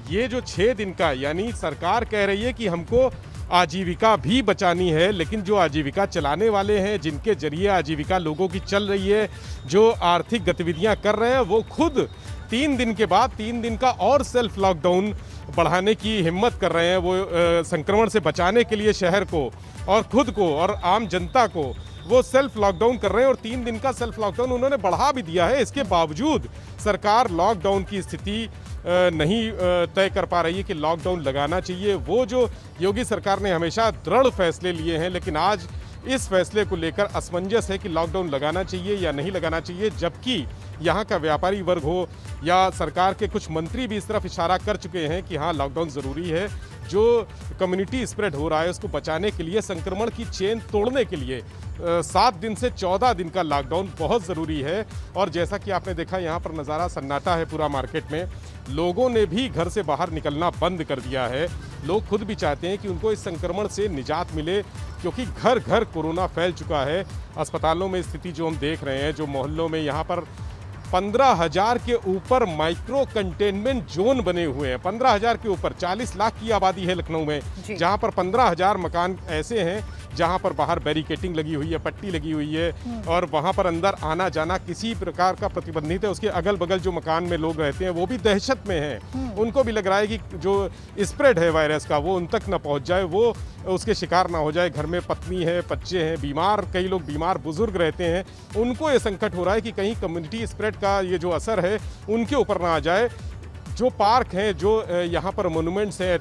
ये जो 6 दिन का, यानी सरकार कह रही है कि हमको आजीविका भी बचानी है, लेकिन जो आजीविका चलाने वाले हैं, जिनके जरिए आजीविका लोगों की चल रही है, जो आर्थिक गतिविधियां कर रहे हैं, वो खुद 3 दिन के बाद 3 दिन का और सेल्फ लॉकडाउन बढ़ाने की हिम्मत कर रहे हैं। वो संक्रमण से बचाने के लिए शहर को और खुद को और आम जनता को वो सेल्फ लॉकडाउन कर रहे हैं और 3 दिन का सेल्फ लॉकडाउन उन्होंने बढ़ा भी दिया है। इसके बावजूद सरकार लॉकडाउन की स्थिति नहीं तय कर पा रही है कि लॉकडाउन लगाना चाहिए। वो जो योगी सरकार ने हमेशा दृढ़ फैसले लिए हैं, लेकिन आज इस फैसले को लेकर असमंजस है कि लॉकडाउन लगाना चाहिए या नहीं लगाना चाहिए, जबकि यहाँ का व्यापारी वर्ग हो या सरकार के कुछ मंत्री भी इस तरफ इशारा कर चुके हैं कि हाँ, लॉकडाउन ज़रूरी है। जो कम्युनिटी स्प्रेड हो रहा है उसको बचाने के लिए, संक्रमण की चेन तोड़ने के लिए 7 दिन से 14 दिन का लॉकडाउन बहुत ज़रूरी है। और जैसा कि आपने देखा, यहाँ पर नज़ारा सन्नाटा है पूरा मार्केट में। लोगों ने भी घर से बाहर निकलना बंद कर दिया है। लोग खुद भी चाहते हैं कि उनको इस संक्रमण से निजात मिले, क्योंकि घर घर कोरोना फैल चुका है। अस्पतालों में स्थिति जो हम देख रहे हैं, जो मोहल्लों में यहाँ पर 15,000 के ऊपर माइक्रो कंटेनमेंट जोन बने हुए हैं। 15,000 के ऊपर 40 लाख की आबादी है लखनऊ में, जहां पर 15,000 मकान ऐसे हैं जहां पर बाहर बैरिकेटिंग लगी हुई है, पट्टी लगी हुई है और वहां पर अंदर आना जाना किसी प्रकार का प्रतिबंधित है। उसके अगल बगल जो मकान में लोग रहते हैं वो भी दहशत में हैं। उनको भी लग रहा है कि जो स्प्रेड है वायरस का वो उन तक ना पहुंच जाए, वो उसके शिकार ना हो जाए। घर में पत्नी है, बच्चे हैं, बीमार, कई लोग बीमार बुजुर्ग रहते हैं, उनको ये संकट हो रहा है कि कहीं कम्युनिटी स्प्रेड का ये जो असर है उनके ऊपर ना आ जाए। जो पार्क हैं, जो यहाँ पर मोन्यूमेंट्स हैं,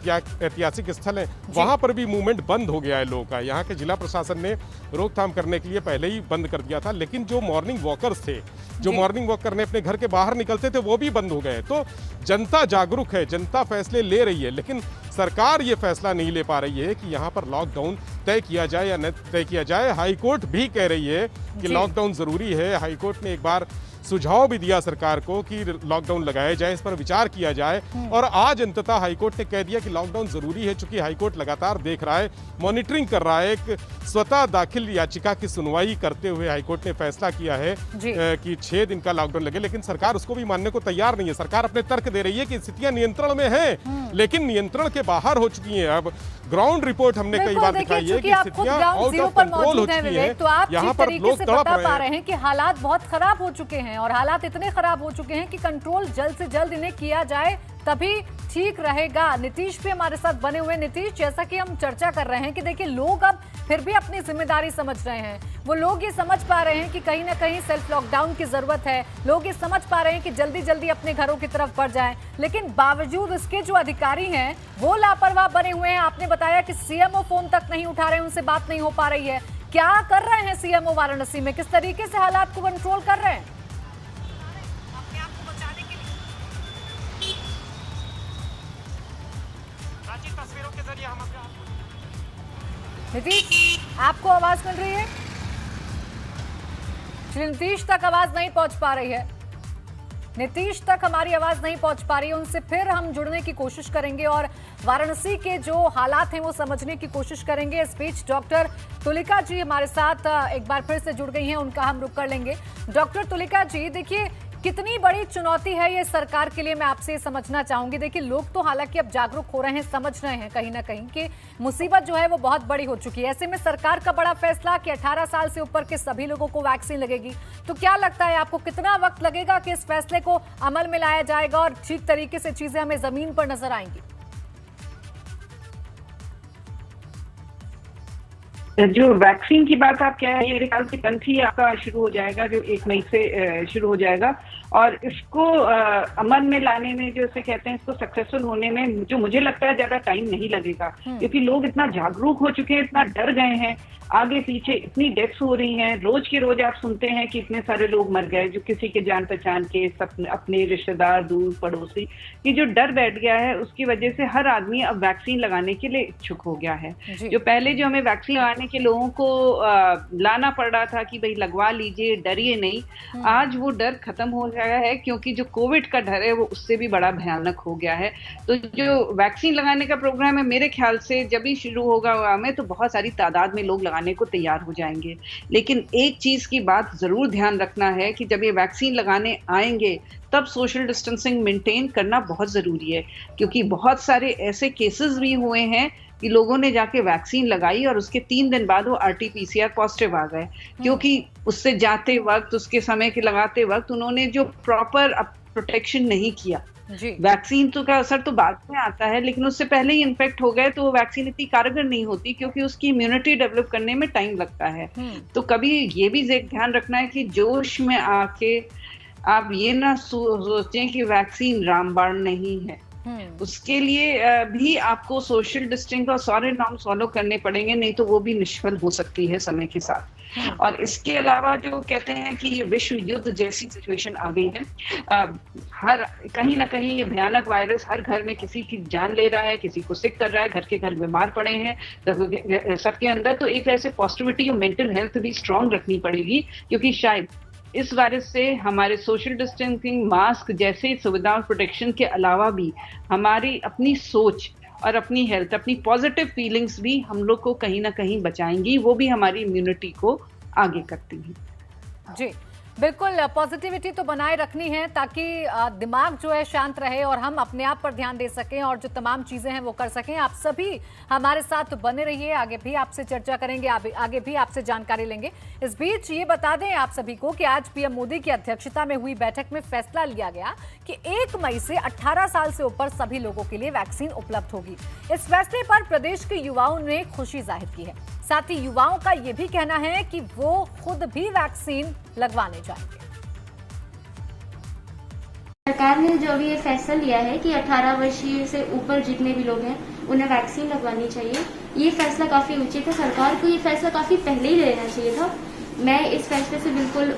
ऐतिहासिक स्थल हैं, वहाँ पर भी मूवमेंट बंद हो गया है लोगों का। यहाँ के जिला प्रशासन ने रोकथाम करने के लिए पहले ही बंद कर दिया था, लेकिन जो मॉर्निंग वॉकर्स थे, जो मॉर्निंग वॉक करने अपने घर के बाहर निकलते थे, वो भी बंद हो गए। तो जनता जागरूक है, जनता फैसले ले रही है, लेकिन सरकार ये फैसला नहीं ले पा रही है कि यहाँ पर लॉकडाउन तय किया जाए या न तय किया जाए। हाईकोर्ट भी कह रही है कि लॉकडाउन जरूरी है। हाईकोर्ट ने एक बार सुझाव भी दिया सरकार को कि लॉकडाउन लगाया जाए, इस पर विचार किया जाए, और आज अंततः हाईकोर्ट ने कह दिया कि लॉकडाउन जरूरी है। चूंकि हाईकोर्ट लगातार देख रहा है, मॉनिटरिंग कर रहा है, एक स्वतः दाखिल याचिका की सुनवाई करते हुए हाईकोर्ट ने फैसला किया है कि 6 दिन का लॉकडाउन लगे, लेकिन सरकार उसको भी मानने को तैयार नहीं है। सरकार अपने तर्क दे रही है कि स्थितियां नियंत्रण में हैं, लेकिन नियंत्रण के बाहर हो चुकी हैं। अब ग्राउंड रिपोर्ट हमने कई बार दिखाई है कि स्थितियां आउट ऑफ कंट्रोल हो चुकी हैं। तो आप यहाँ पर लोग तड़प पा रहे हैं कि हालात बहुत खराब हो चुके हैं, और हालात इतने खराब हो चुके हैं कि कंट्रोल जल्द से जल्द इन्हें किया जाए तभी ठीक रहेगा। नीतीश भी हमारे साथ बने हुए। नीतीश, जैसा कि हम चर्चा कर रहे हैं कि देखिए लोग अब फिर भी अपनी जिम्मेदारी समझ रहे हैं, वो लोग ये समझ पा रहे हैं कि कहीं ना कहीं सेल्फ लॉकडाउन की जरूरत है, लोग ये समझ पा रहे हैं कि जल्दी जल्दी अपने घरों की तरफ बढ़ जाएं, लेकिन बावजूद इसके जो अधिकारी हैं वो लापरवाह बने हुए हैं। आपने बताया कि सीएमओ फोन तक नहीं उठा रहे हैं, उनसे बात नहीं हो पा रही है। क्या कर रहे हैं सीएमओ वाराणसी में, किस तरीके से हालात को कंट्रोल कर रहे हैं? नीतीश, आपको आवाज मिल रही है? नीतीश तक आवाज नहीं पहुंच पा रही है। नीतीश तक हमारी आवाज नहीं पहुंच पा रही है। उनसे फिर हम जुड़ने की कोशिश करेंगे और वाराणसी के जो हालात हैं वो समझने की कोशिश करेंगे। इस बीच डॉक्टर तुलिका जी हमारे साथ एक बार फिर से जुड़ गई हैं, उनका हम रुख कर लेंगे। डॉक्टर तुलिका जी, देखिए कितनी बड़ी चुनौती है ये सरकार के लिए, मैं आपसे समझना चाहूंगी। देखिए लोग तो हालांकि अब जागरूक हो रहे हैं, समझ रहे हैं कहीं ना कहीं कि मुसीबत जो है वो बहुत बड़ी हो चुकी है। ऐसे में सरकार का बड़ा फैसला कि 18 साल से ऊपर के सभी लोगों को वैक्सीन लगेगी, तो क्या लगता है आपको कितना वक्त लगेगा कि इस फैसले को अमल में लाया जाएगा और ठीक तरीके से चीजें हमें जमीन पर नजर आएंगी? जो वैक्सीन की बात आप क्या है, मेरे ख्याल से कल ही आपका शुरू हो जाएगा, जो 1 मई से शुरू हो जाएगा, और इसको अमल में लाने में, जो इसे कहते हैं, इसको सक्सेसफुल होने में जो मुझे लगता है ज्यादा टाइम नहीं लगेगा, क्योंकि लोग इतना जागरूक हो चुके हैं, इतना डर गए हैं। आगे पीछे इतनी डेथ्स हो रही हैं, रोज के रोज आप सुनते हैं कि इतने सारे लोग मर गए, जो किसी के जान पहचान के, अपने रिश्तेदार, दूर पड़ोसी, कि जो डर बैठ गया है उसकी वजह से हर आदमी अब वैक्सीन लगाने के लिए इच्छुक हो गया है। जो पहले जो हमें वैक्सीन लगाने के लोगों को लाना पड़ रहा था कि भाई लगवा लीजिए, डरिए नहीं, आज वो डर खत्म हो गया है, क्योंकि जो कोविड का डर है वो उससे भी बड़ा भयानक हो गया है। तो जो वैक्सीन लगाने का प्रोग्राम है, मेरे ख्याल से जब भी शुरू होगा में तो बहुत सारी तादाद में लोग लगाने को तैयार हो जाएंगे। लेकिन एक चीज की बात जरूर ध्यान रखना है कि जब ये वैक्सीन लगाने आएंगे तब सोशल डिस्टेंसिंग मेंटेन करना बहुत जरूरी है, क्योंकि बहुत सारे ऐसे केसेस भी हुए हैं कि लोगों ने जाके वैक्सीन लगाई और उसके 3 दिन बाद वो RT-PCR पॉजिटिव आ गए, क्योंकि उससे जाते वक्त, उसके समय के लगाते वक्त उन्होंने जो प्रॉपर प्रोटेक्शन नहीं किया। वैक्सीन तो का असर तो बाद में आता है, लेकिन उससे पहले ही इन्फेक्ट हो गए तो वो वैक्सीन इतनी कारगर नहीं होती, क्योंकि उसकी इम्यूनिटी डेवलप करने में टाइम लगता है। तो कभी ये भी ध्यान रखना है कि जोश में आके आप ये ना सोचें कि वैक्सीन रामबाण नहीं है। उसके लिए भी आपको सोशल डिस्टेंस और सारे नॉर्म्स फॉलो करने पड़ेंगे, नहीं तो वो भी निष्फल हो सकती है समय के साथ। और इसके अलावा जो कहते हैं कि ये विश्व युद्ध जैसी सिचुएशन आ गई है, हर कहीं ना कहीं ये भयानक वायरस हर घर में किसी की जान ले रहा है, किसी को सिक कर रहा है, घर के घर बीमार पड़े हैं सबके अंदर। तो एक ऐसे पॉजिटिविटी और मेंटल हेल्थ भी स्ट्रांग रखनी पड़ेगी, क्योंकि शायद इस वायरस से हमारे सोशल डिस्टेंसिंग, मास्क जैसे सुविधाओं, प्रोटेक्शन के अलावा भी हमारी अपनी सोच और अपनी हेल्थ, अपनी पॉजिटिव फीलिंग्स भी हम लोग को कहीं ना कहीं बचाएंगी, वो भी हमारी इम्यूनिटी को आगे करती हैं। जी, बिल्कुल, पॉजिटिविटी तो बनाए रखनी है ताकि दिमाग जो है शांत रहे और हम अपने आप पर ध्यान दे सकें और जो तमाम चीजें हैं वो कर सकें। आप सभी हमारे साथ बने रहिए, आगे भी आपसे चर्चा करेंगे, आगे भी आपसे जानकारी लेंगे। इस बीच ये बता दें आप सभी को कि आज पीएम मोदी की अध्यक्षता में हुई बैठक में फैसला लिया गया कि 1 मई से 18 साल से ऊपर सभी लोगों के लिए वैक्सीन उपलब्ध होगी। इस फैसले पर प्रदेश के युवाओं ने खुशी जाहिर की है। साथ ही युवाओं का ये भी कहना है कि वो खुद भी वैक्सीन लगवाने जाएंगे। सरकार ने जो अभी ये फैसला लिया है कि 18 वर्षीय से ऊपर जितने भी लोग हैं उन्हें वैक्सीन लगवानी चाहिए, ये फैसला काफी उचित है। सरकार को ये फैसला काफी पहले ही लेना चाहिए था। मैं इस फैसले से बिल्कुल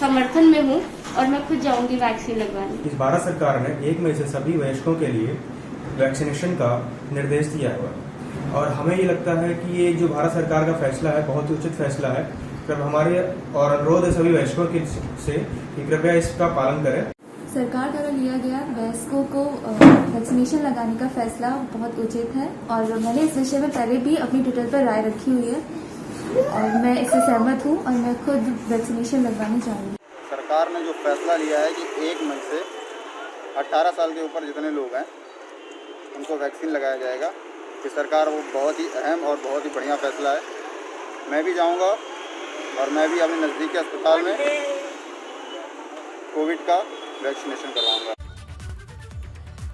समर्थन में हूँ और मैं खुद जाऊंगी वैक्सीन लगवाने। इस भारत सरकार ने 1 मई से सभी वयस्कों के लिए वैक्सीनेशन का निर्देश दिया हुआ है और हमें ये लगता है कि ये जो भारत सरकार का फैसला है बहुत ही उचित फैसला है। तब हमारे और अनुरोध है सभी वयस्कों से कि कृपया इसका पालन करें। सरकार द्वारा लिया गया वयस्कों को वैक्सीनेशन लगाने का फैसला बहुत उचित है और मैंने इस विषय में पहले भी अपनी ट्विटर पर राय रखी हुई है और मैं इससे सहमत हूँ और मैं खुद वैक्सीनेशन लगवानी चाहूँगी। सरकार ने जो फैसला लिया है कि 1 मई से 18 साल के ऊपर जितने लोग हैं उनको वैक्सीन लगाया जाएगा, कि सरकार वो बहुत ही अहम और बहुत ही बढ़िया फैसला है। मैं भी जाऊंगा और मैं भी अपने नज़दीक के अस्पताल में कोविड का वैक्सीनेशन करवाऊंगा।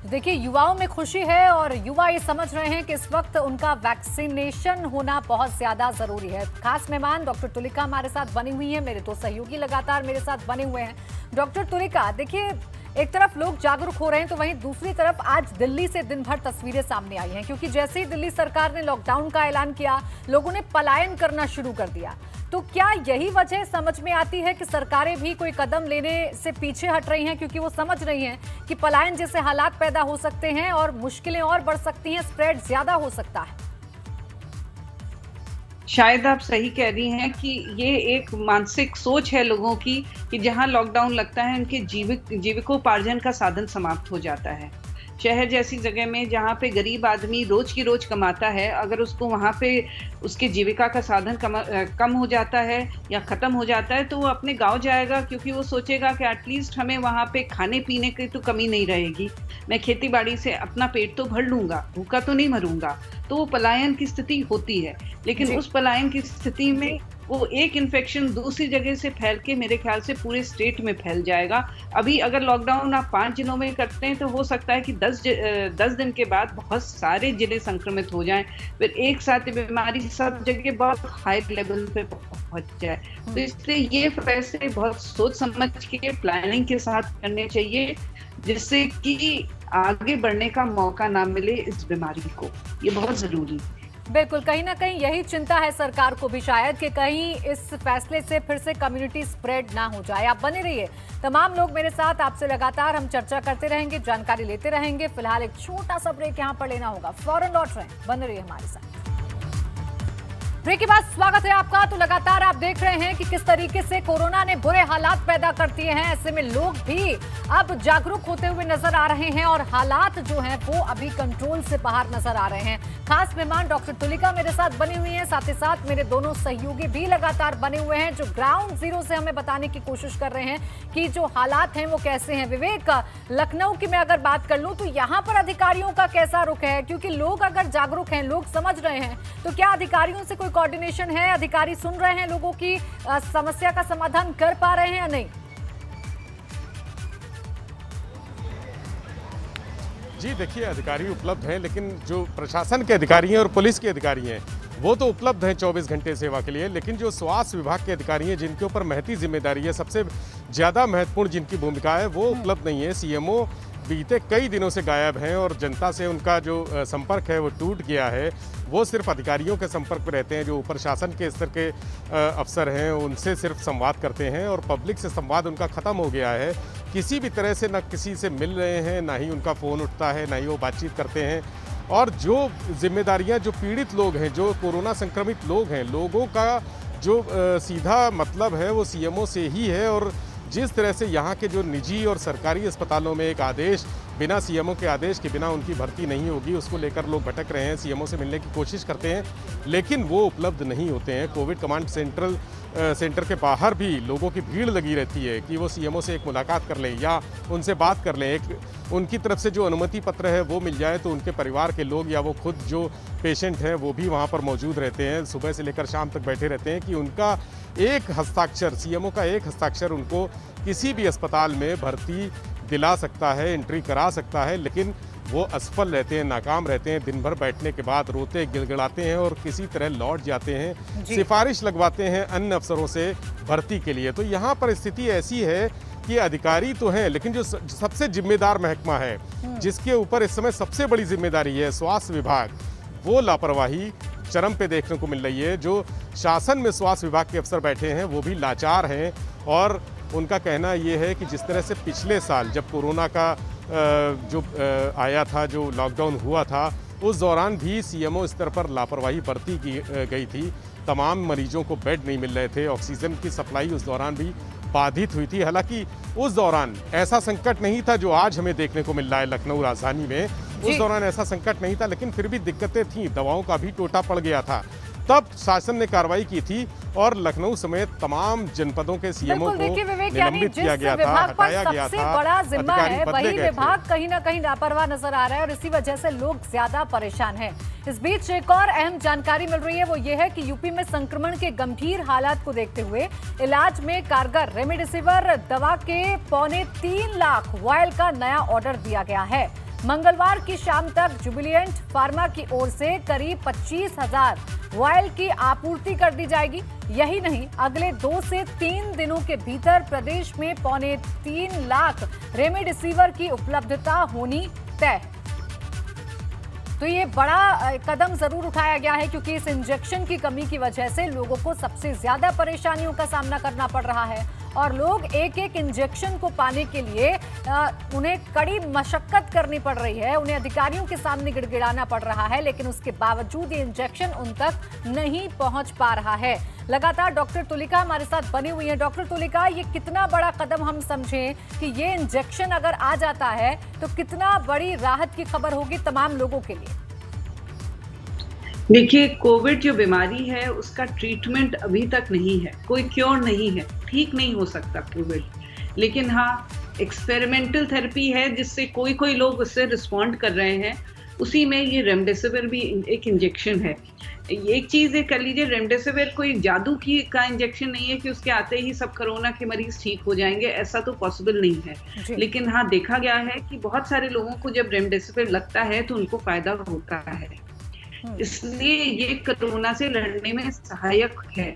देखिए, युवाओं में खुशी है और युवा ये समझ रहे हैं कि इस वक्त उनका वैक्सीनेशन होना बहुत ज्यादा जरूरी है। खास मेहमान डॉक्टर तुलिका हमारे साथ बनी हुई है, मेरे 2 सहयोगी लगातार मेरे साथ बने हुए हैं। डॉक्टर तुलिका, देखिए एक तरफ लोग जागरूक हो रहे हैं तो वहीं दूसरी तरफ आज दिल्ली से दिन भर तस्वीरें सामने आई हैं, क्योंकि जैसे ही दिल्ली सरकार ने लॉकडाउन का ऐलान किया लोगों ने पलायन करना शुरू कर दिया। तो क्या यही वजह समझ में आती है कि सरकारें भी कोई कदम लेने से पीछे हट रही हैं, क्योंकि वो समझ रही हैं कि पलायन जैसे हालात पैदा हो सकते हैं और मुश्किलें और बढ़ सकती हैं, स्प्रेड ज्यादा हो सकता है? शायद आप सही कह रही हैं कि ये एक मानसिक सोच है लोगों की कि जहां लॉकडाउन लगता है उनके जीविकोपार्जन का साधन समाप्त हो जाता है। शहर जैसी जगह में जहाँ पे गरीब आदमी रोज की रोज कमाता है, अगर उसको वहाँ पे उसके जीविका का साधन कम हो जाता है या ख़त्म हो जाता है तो वो अपने गांव जाएगा, क्योंकि वो सोचेगा कि एटलीस्ट हमें वहाँ पे खाने पीने की तो कमी नहीं रहेगी, मैं खेती बाड़ी से अपना पेट तो भर लूँगा, भूखा तो नहीं मरूंगा। तो वो पलायन की स्थिति होती है, लेकिन उस पलायन की स्थिति में वो एक इन्फेक्शन दूसरी जगह से फैल के मेरे ख्याल से पूरे स्टेट में फैल जाएगा। अभी अगर लॉकडाउन आप 5 जिलों में करते हैं तो हो सकता है कि 10 दिन के बाद बहुत सारे जिले संक्रमित हो जाएं, फिर एक साथ बीमारी सब जगह बहुत हाई लेवल पे पहुंच जाए। तो इसलिए ये फैसले बहुत सोच समझ के प्लानिंग के साथ करने चाहिए, जिससे कि आगे बढ़ने का मौका ना मिले इस बीमारी को। ये बहुत जरूरी है। बिल्कुल, कहीं ना कहीं यही चिंता है सरकार को भी शायद कि कहीं इस फैसले से फिर से कम्युनिटी स्प्रेड ना हो जाए। आप बने रहिए, तमाम लोग मेरे साथ, आपसे लगातार हम चर्चा करते रहेंगे, जानकारी लेते रहेंगे। फिलहाल एक छोटा सा ब्रेक यहाँ पर लेना होगा, फौरन लौट रहे हैं, बने रहिए हमारे साथ। ब्रेक के बाद स्वागत है आपका। तो लगातार आप देख रहे हैं कि किस तरीके से कोरोना ने बुरे हालात पैदा कर दिए हैं। ऐसे में लोग भी अब जागरूक होते हुए नजर आ रहे हैं और हालात जो हैं वो अभी कंट्रोल से बाहर नजर आ रहे हैं। खास मेहमान डॉक्टर तुलिका मेरे साथ बनी हुई हैं, साथ ही साथ मेरे दोनों सहयोगी भी लगातार बने हुए हैं जो ग्राउंड जीरो से हमें बताने की कोशिश कर रहे हैं कि जो हालात हैं वो कैसे हैं। विवेक, लखनऊ की मैं अगर बात कर लूं तो यहाँ पर अधिकारियों का कैसा रुख है, क्योंकि लोग अगर जागरूक हैं, लोग समझ रहे हैं, तो क्या अधिकारियों से कोई कोऑर्डिनेशन है? अधिकारी सुन रहे हैं लोगों की समस्या का समाधान कर पा रहे हैं या नहीं? जी देखिए, अधिकारी उपलब्ध हैं, लेकिन जो प्रशासन के अधिकारी हैं और पुलिस के अधिकारी हैं वो तो उपलब्ध हैं 24 घंटे सेवा के लिए, लेकिन जो स्वास्थ्य विभाग के अधिकारी हैं जिनके ऊपर महती जिम्मेदारी है, सबसे ज़्यादा महत्वपूर्ण जिनकी भूमिका है, वो उपलब्ध नहीं है। सीएमओ बीते कई दिनों से गायब हैं और जनता से उनका जो संपर्क है वो टूट गया है। वो सिर्फ अधिकारियों के संपर्क में रहते हैं, जो ऊपर शासन के स्तर के अफसर हैं उनसे सिर्फ संवाद करते हैं और पब्लिक से संवाद उनका ख़त्म हो गया है। किसी भी तरह से न किसी से मिल रहे हैं, ना ही उनका फ़ोन उठता है, ना ही वो बातचीत करते हैं। और जो जिम्मेदारियां जो पीड़ित लोग हैं, जो कोरोना संक्रमित लोग हैं, लोगों का जो सीधा मतलब है वो सीएमओ से ही है। और जिस तरह से यहाँ के जो निजी और सरकारी अस्पतालों में एक आदेश बिना सीएमओ के आदेश के बिना उनकी भर्ती नहीं होगी, उसको लेकर लोग भटक रहे हैं, सीएमओ से मिलने की कोशिश करते हैं लेकिन वो उपलब्ध नहीं होते हैं। कोविड कमांड सेंटर के बाहर भी लोगों की भीड़ लगी रहती है कि वो सीएमओ से एक मुलाकात कर लें या उनसे बात कर लें, एक उनकी तरफ से जो अनुमति पत्र है वो मिल जाए तो उनके परिवार के लोग या वो खुद जो पेशेंट हैं वो भी वहाँ पर मौजूद रहते हैं, सुबह से लेकर शाम तक बैठे रहते हैं कि उनका एक हस्ताक्षर, सीएमओ का एक हस्ताक्षर उनको किसी भी अस्पताल में भर्ती दिला सकता है, एंट्री करा सकता है, लेकिन वो असफल रहते हैं, नाकाम रहते हैं। दिन भर बैठने के बाद रोते गिड़गिड़ाते हैं और किसी तरह लौट जाते हैं, सिफारिश लगवाते हैं अन्य अफसरों से भर्ती के लिए। तो यहाँ पर स्थिति ऐसी है कि अधिकारी तो हैं लेकिन जो सबसे जिम्मेदार महकमा है, जिसके ऊपर इस समय सबसे बड़ी जिम्मेदारी है स्वास्थ्य विभाग, वो लापरवाही चरम पे देखने को मिल रही है। जो शासन में स्वास्थ्य विभाग के अफसर बैठे हैं वो भी लाचार हैं और उनका कहना ये है कि जिस तरह से पिछले साल जब कोरोना का जो आया था, जो लॉकडाउन हुआ था, उस दौरान भी सीएमओ स्तर पर लापरवाही बरती गई थी। तमाम मरीजों को बेड नहीं मिल रहे थे, ऑक्सीजन की सप्लाई उस दौरान भी बाधित हुई थी। हालांकि उस दौरान ऐसा संकट नहीं था जो आज हमें देखने को मिल रहा है लखनऊ राजधानी में, उस दौरान ऐसा संकट नहीं था, लेकिन फिर भी दिक्कतें थीं, दवाओं का भी टोटा पड़ गया था। तब शासन ने कार्रवाई की थी और लखनऊ समेत तमाम जनपदों के सीएमओ को निलंबित किया गया था, हटाया गया था। बड़ा जिम्मा है वही विभाग कहीं ना कहीं लापरवाह नजर आ रहा है और इसी वजह से लोग ज्यादा परेशान हैं। इस बीच एक और अहम जानकारी मिल रही है, वो ये है कि यूपी में संक्रमण के गंभीर हालात को देखते हुए इलाज में कारगर रेमडेसिविर दवा के 3.25 लाख वायल का नया ऑर्डर दिया गया है। मंगलवार की शाम तक जुबिलिएंट फार्मा की ओर से करीब 25,000 वायल की आपूर्ति कर दी जाएगी। यही नहीं, अगले 2 से 3 दिनों के भीतर प्रदेश में 3.25 लाख रेमडेसिविर की उपलब्धता होनी तय। तो ये बड़ा कदम जरूर उठाया गया है क्योंकि इस इंजेक्शन की कमी की वजह से लोगों को सबसे ज्यादा परेशानियों का सामना करना पड़ रहा है और लोग एक एक इंजेक्शन को पाने के लिए उन्हें कड़ी मशक्कत करनी पड़ रही है, उन्हें अधिकारियों के सामने गिड़गिड़ाना पड़ रहा है, लेकिन उसके बावजूद ये इंजेक्शन उन तक नहीं पहुंच पा रहा है। लगातार डॉक्टर तुलिका हमारे साथ बनी हुई है। डॉक्टर तुलिका, ये कितना बड़ा कदम हम समझें कि ये इंजेक्शन अगर आ जाता है तो कितना बड़ी राहत की खबर होगी तमाम लोगों के लिए? देखिए, कोविड जो बीमारी है उसका ट्रीटमेंट अभी तक नहीं है, कोई क्योर नहीं है, ठीक नहीं हो सकता कोविड। लेकिन हाँ, एक्सपेरिमेंटल थेरेपी है जिससे कोई लोग उससे रिस्पॉन्ड कर रहे हैं। उसी में ये रेमडेसिविर भी एक इंजेक्शन है। एक चीज़ कर लीजिए, रेमडेसिविर कोई जादू का इंजेक्शन नहीं है कि उसके आते ही सब कोरोना के मरीज ठीक हो जाएंगे, ऐसा तो पॉसिबल नहीं है। लेकिन हाँ, देखा गया है कि बहुत सारे लोगों को जब रेमडेसिविर लगता है तो उनको फायदा होता है, इसलिए ये कोरोना से लड़ने में सहायक है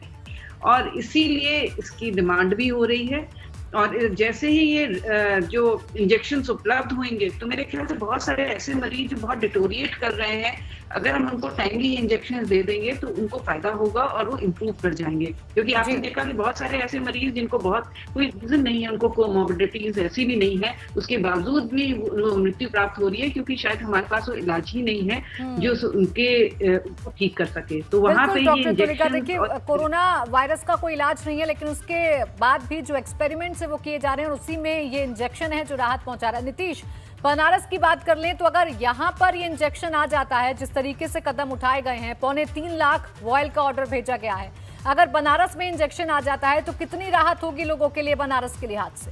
और इसीलिए इसकी डिमांड भी हो रही है। और जैसे ही ये जो इंजेक्शंस उपलब्ध होंगे तो मेरे ख्याल से बहुत सारे ऐसे मरीज जो बहुत डिटोरिएट कर रहे हैं, अगर हम उनको टाइमली इंजेक्शन दे देंगे तो उनको फायदा होगा और वो इम्प्रूव कर जाएंगे। क्योंकि आपने देखा कि बहुत सारे ऐसे मरीज जिनको बहुत कोई रीजन नहीं है, उनको कोमोर्बिडिटीज ऐसी भी नहीं है, उसके बावजूद भी मृत्यु प्राप्त हो रही है क्योंकि शायद हमारे पास वो इलाज ही नहीं है जो उनके ठीक कर सके। तो वहाँ पे ये इंजेक्शन, देखिए, कोरोना वायरस का कोई इलाज नहीं है, लेकिन उसके बाद भी जो एक्सपेरिमेंट से वो किए जा रहे हैं और उसी में ये इंजेक्शन है जो राहत पहुंचा रहा है। नीतीश, बनारस की बात कर लें तो अगर यहाँ पर ये इंजेक्शन आ जाता है, जिस तरीके से कदम उठाए गए हैं, 3.25 लाख वायल का ऑर्डर भेजा गया है, अगर बनारस में इंजेक्शन आ जाता है तो कितनी राहत होगी लोगों के लिए बनारस के लिहाज से?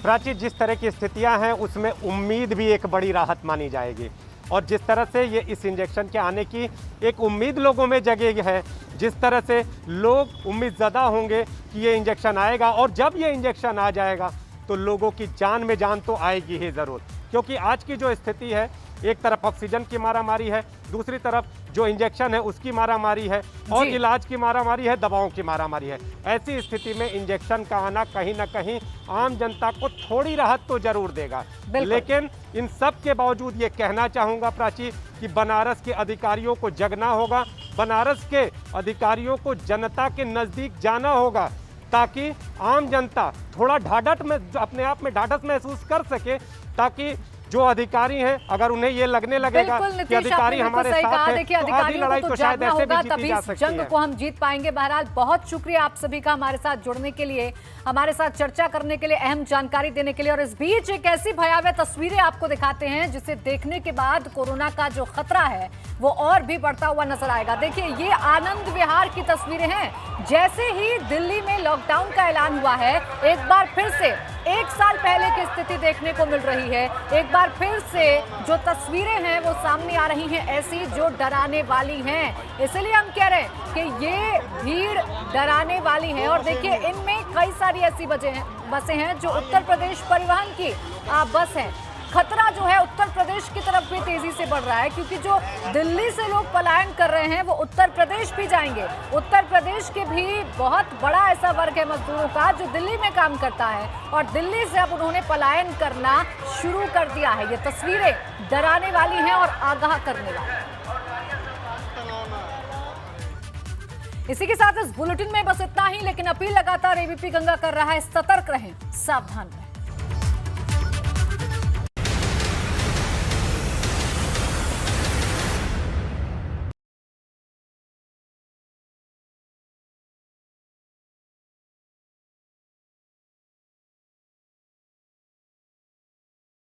प्राची, जिस तरह की स्थितियां हैं उसमें उम्मीद भी एक बड़ी राहत मानी जाएगी और जिस तरह से ये इस इंजेक्शन के आने की एक उम्मीद लोगों में जगेगी है, जिस तरह से लोग उम्मीदज़दा होंगे कि ये इंजेक्शन आएगा और जब ये इंजेक्शन आ जाएगा तो लोगों की जान में जान तो आएगी ही ज़रूर। क्योंकि आज की जो स्थिति है, एक तरफ ऑक्सीजन की मारामारी है, दूसरी तरफ जो इंजेक्शन है उसकी मारामारी है और इलाज की मारामारी है, दवाओं की मारामारी है। ऐसी स्थिति में इंजेक्शन का आना कहीं ना कहीं आम जनता को थोड़ी राहत तो जरूर देगा। लेकिन इन सब के बावजूद ये कहना चाहूँगा प्राची कि बनारस के अधिकारियों को जगना होगा, बनारस के अधिकारियों को जनता के नज़दीक जाना होगा ताकि आम जनता थोड़ा ढाढ़स में अपने आप में ढाढ़स महसूस कर सके, ताकि जो अधिकारी हैं, अगर उन्हें ये लगने लगेगा कि अधिकारी हमारे साथ हैं, तो आधी लड़ाई तो शायद ऐसे भी जीती जा सकती है। जंग को हम जीत पाएंगे। बहरहाल बहुत शुक्रिया आप सभी का हमारे साथ जुड़ने के लिए, हमारे साथ चर्चा करने के लिए, अहम जानकारी देने के लिए। और इस बीच एक ऐसी भयावह तस्वीरें आपको दिखाते हैं जिसे देखने के बाद कोरोना का जो खतरा है वो और भी बढ़ता हुआ नजर आएगा। देखिए, ये आनंद विहार की तस्वीरें हैं। जैसे ही दिल्ली में लॉकडाउन का ऐलान हुआ है, एक बार फिर से 1 साल पहले की स्थिति देखने को मिल रही है। एक बार फिर से जो तस्वीरें हैं वो सामने आ रही हैं, ऐसी जो डराने वाली हैं। इसलिए हम कह रहे हैं कि ये भीड़ डराने वाली है। और देखिए, इनमें कई सारी ऐसी बसें हैं जो उत्तर प्रदेश परिवहन की बस हैं। खतरा जो है उत्तर प्रदेश की तरफ भी तेजी से बढ़ रहा है, क्योंकि जो दिल्ली से लोग पलायन कर रहे हैं वो उत्तर प्रदेश भी जाएंगे। उत्तर प्रदेश के भी बहुत बड़ा ऐसा वर्ग है मजदूरों का जो दिल्ली में काम करता है, और दिल्ली से अब उन्होंने पलायन करना शुरू कर दिया है। ये तस्वीरें डराने वाली हैं और आगाह करने वाली। इसी के साथ इस बुलेटिन में बस इतना ही, लेकिन अपील लगातार एबीपी गंगा कर रहा है, सतर्क रहें, सावधान रहें।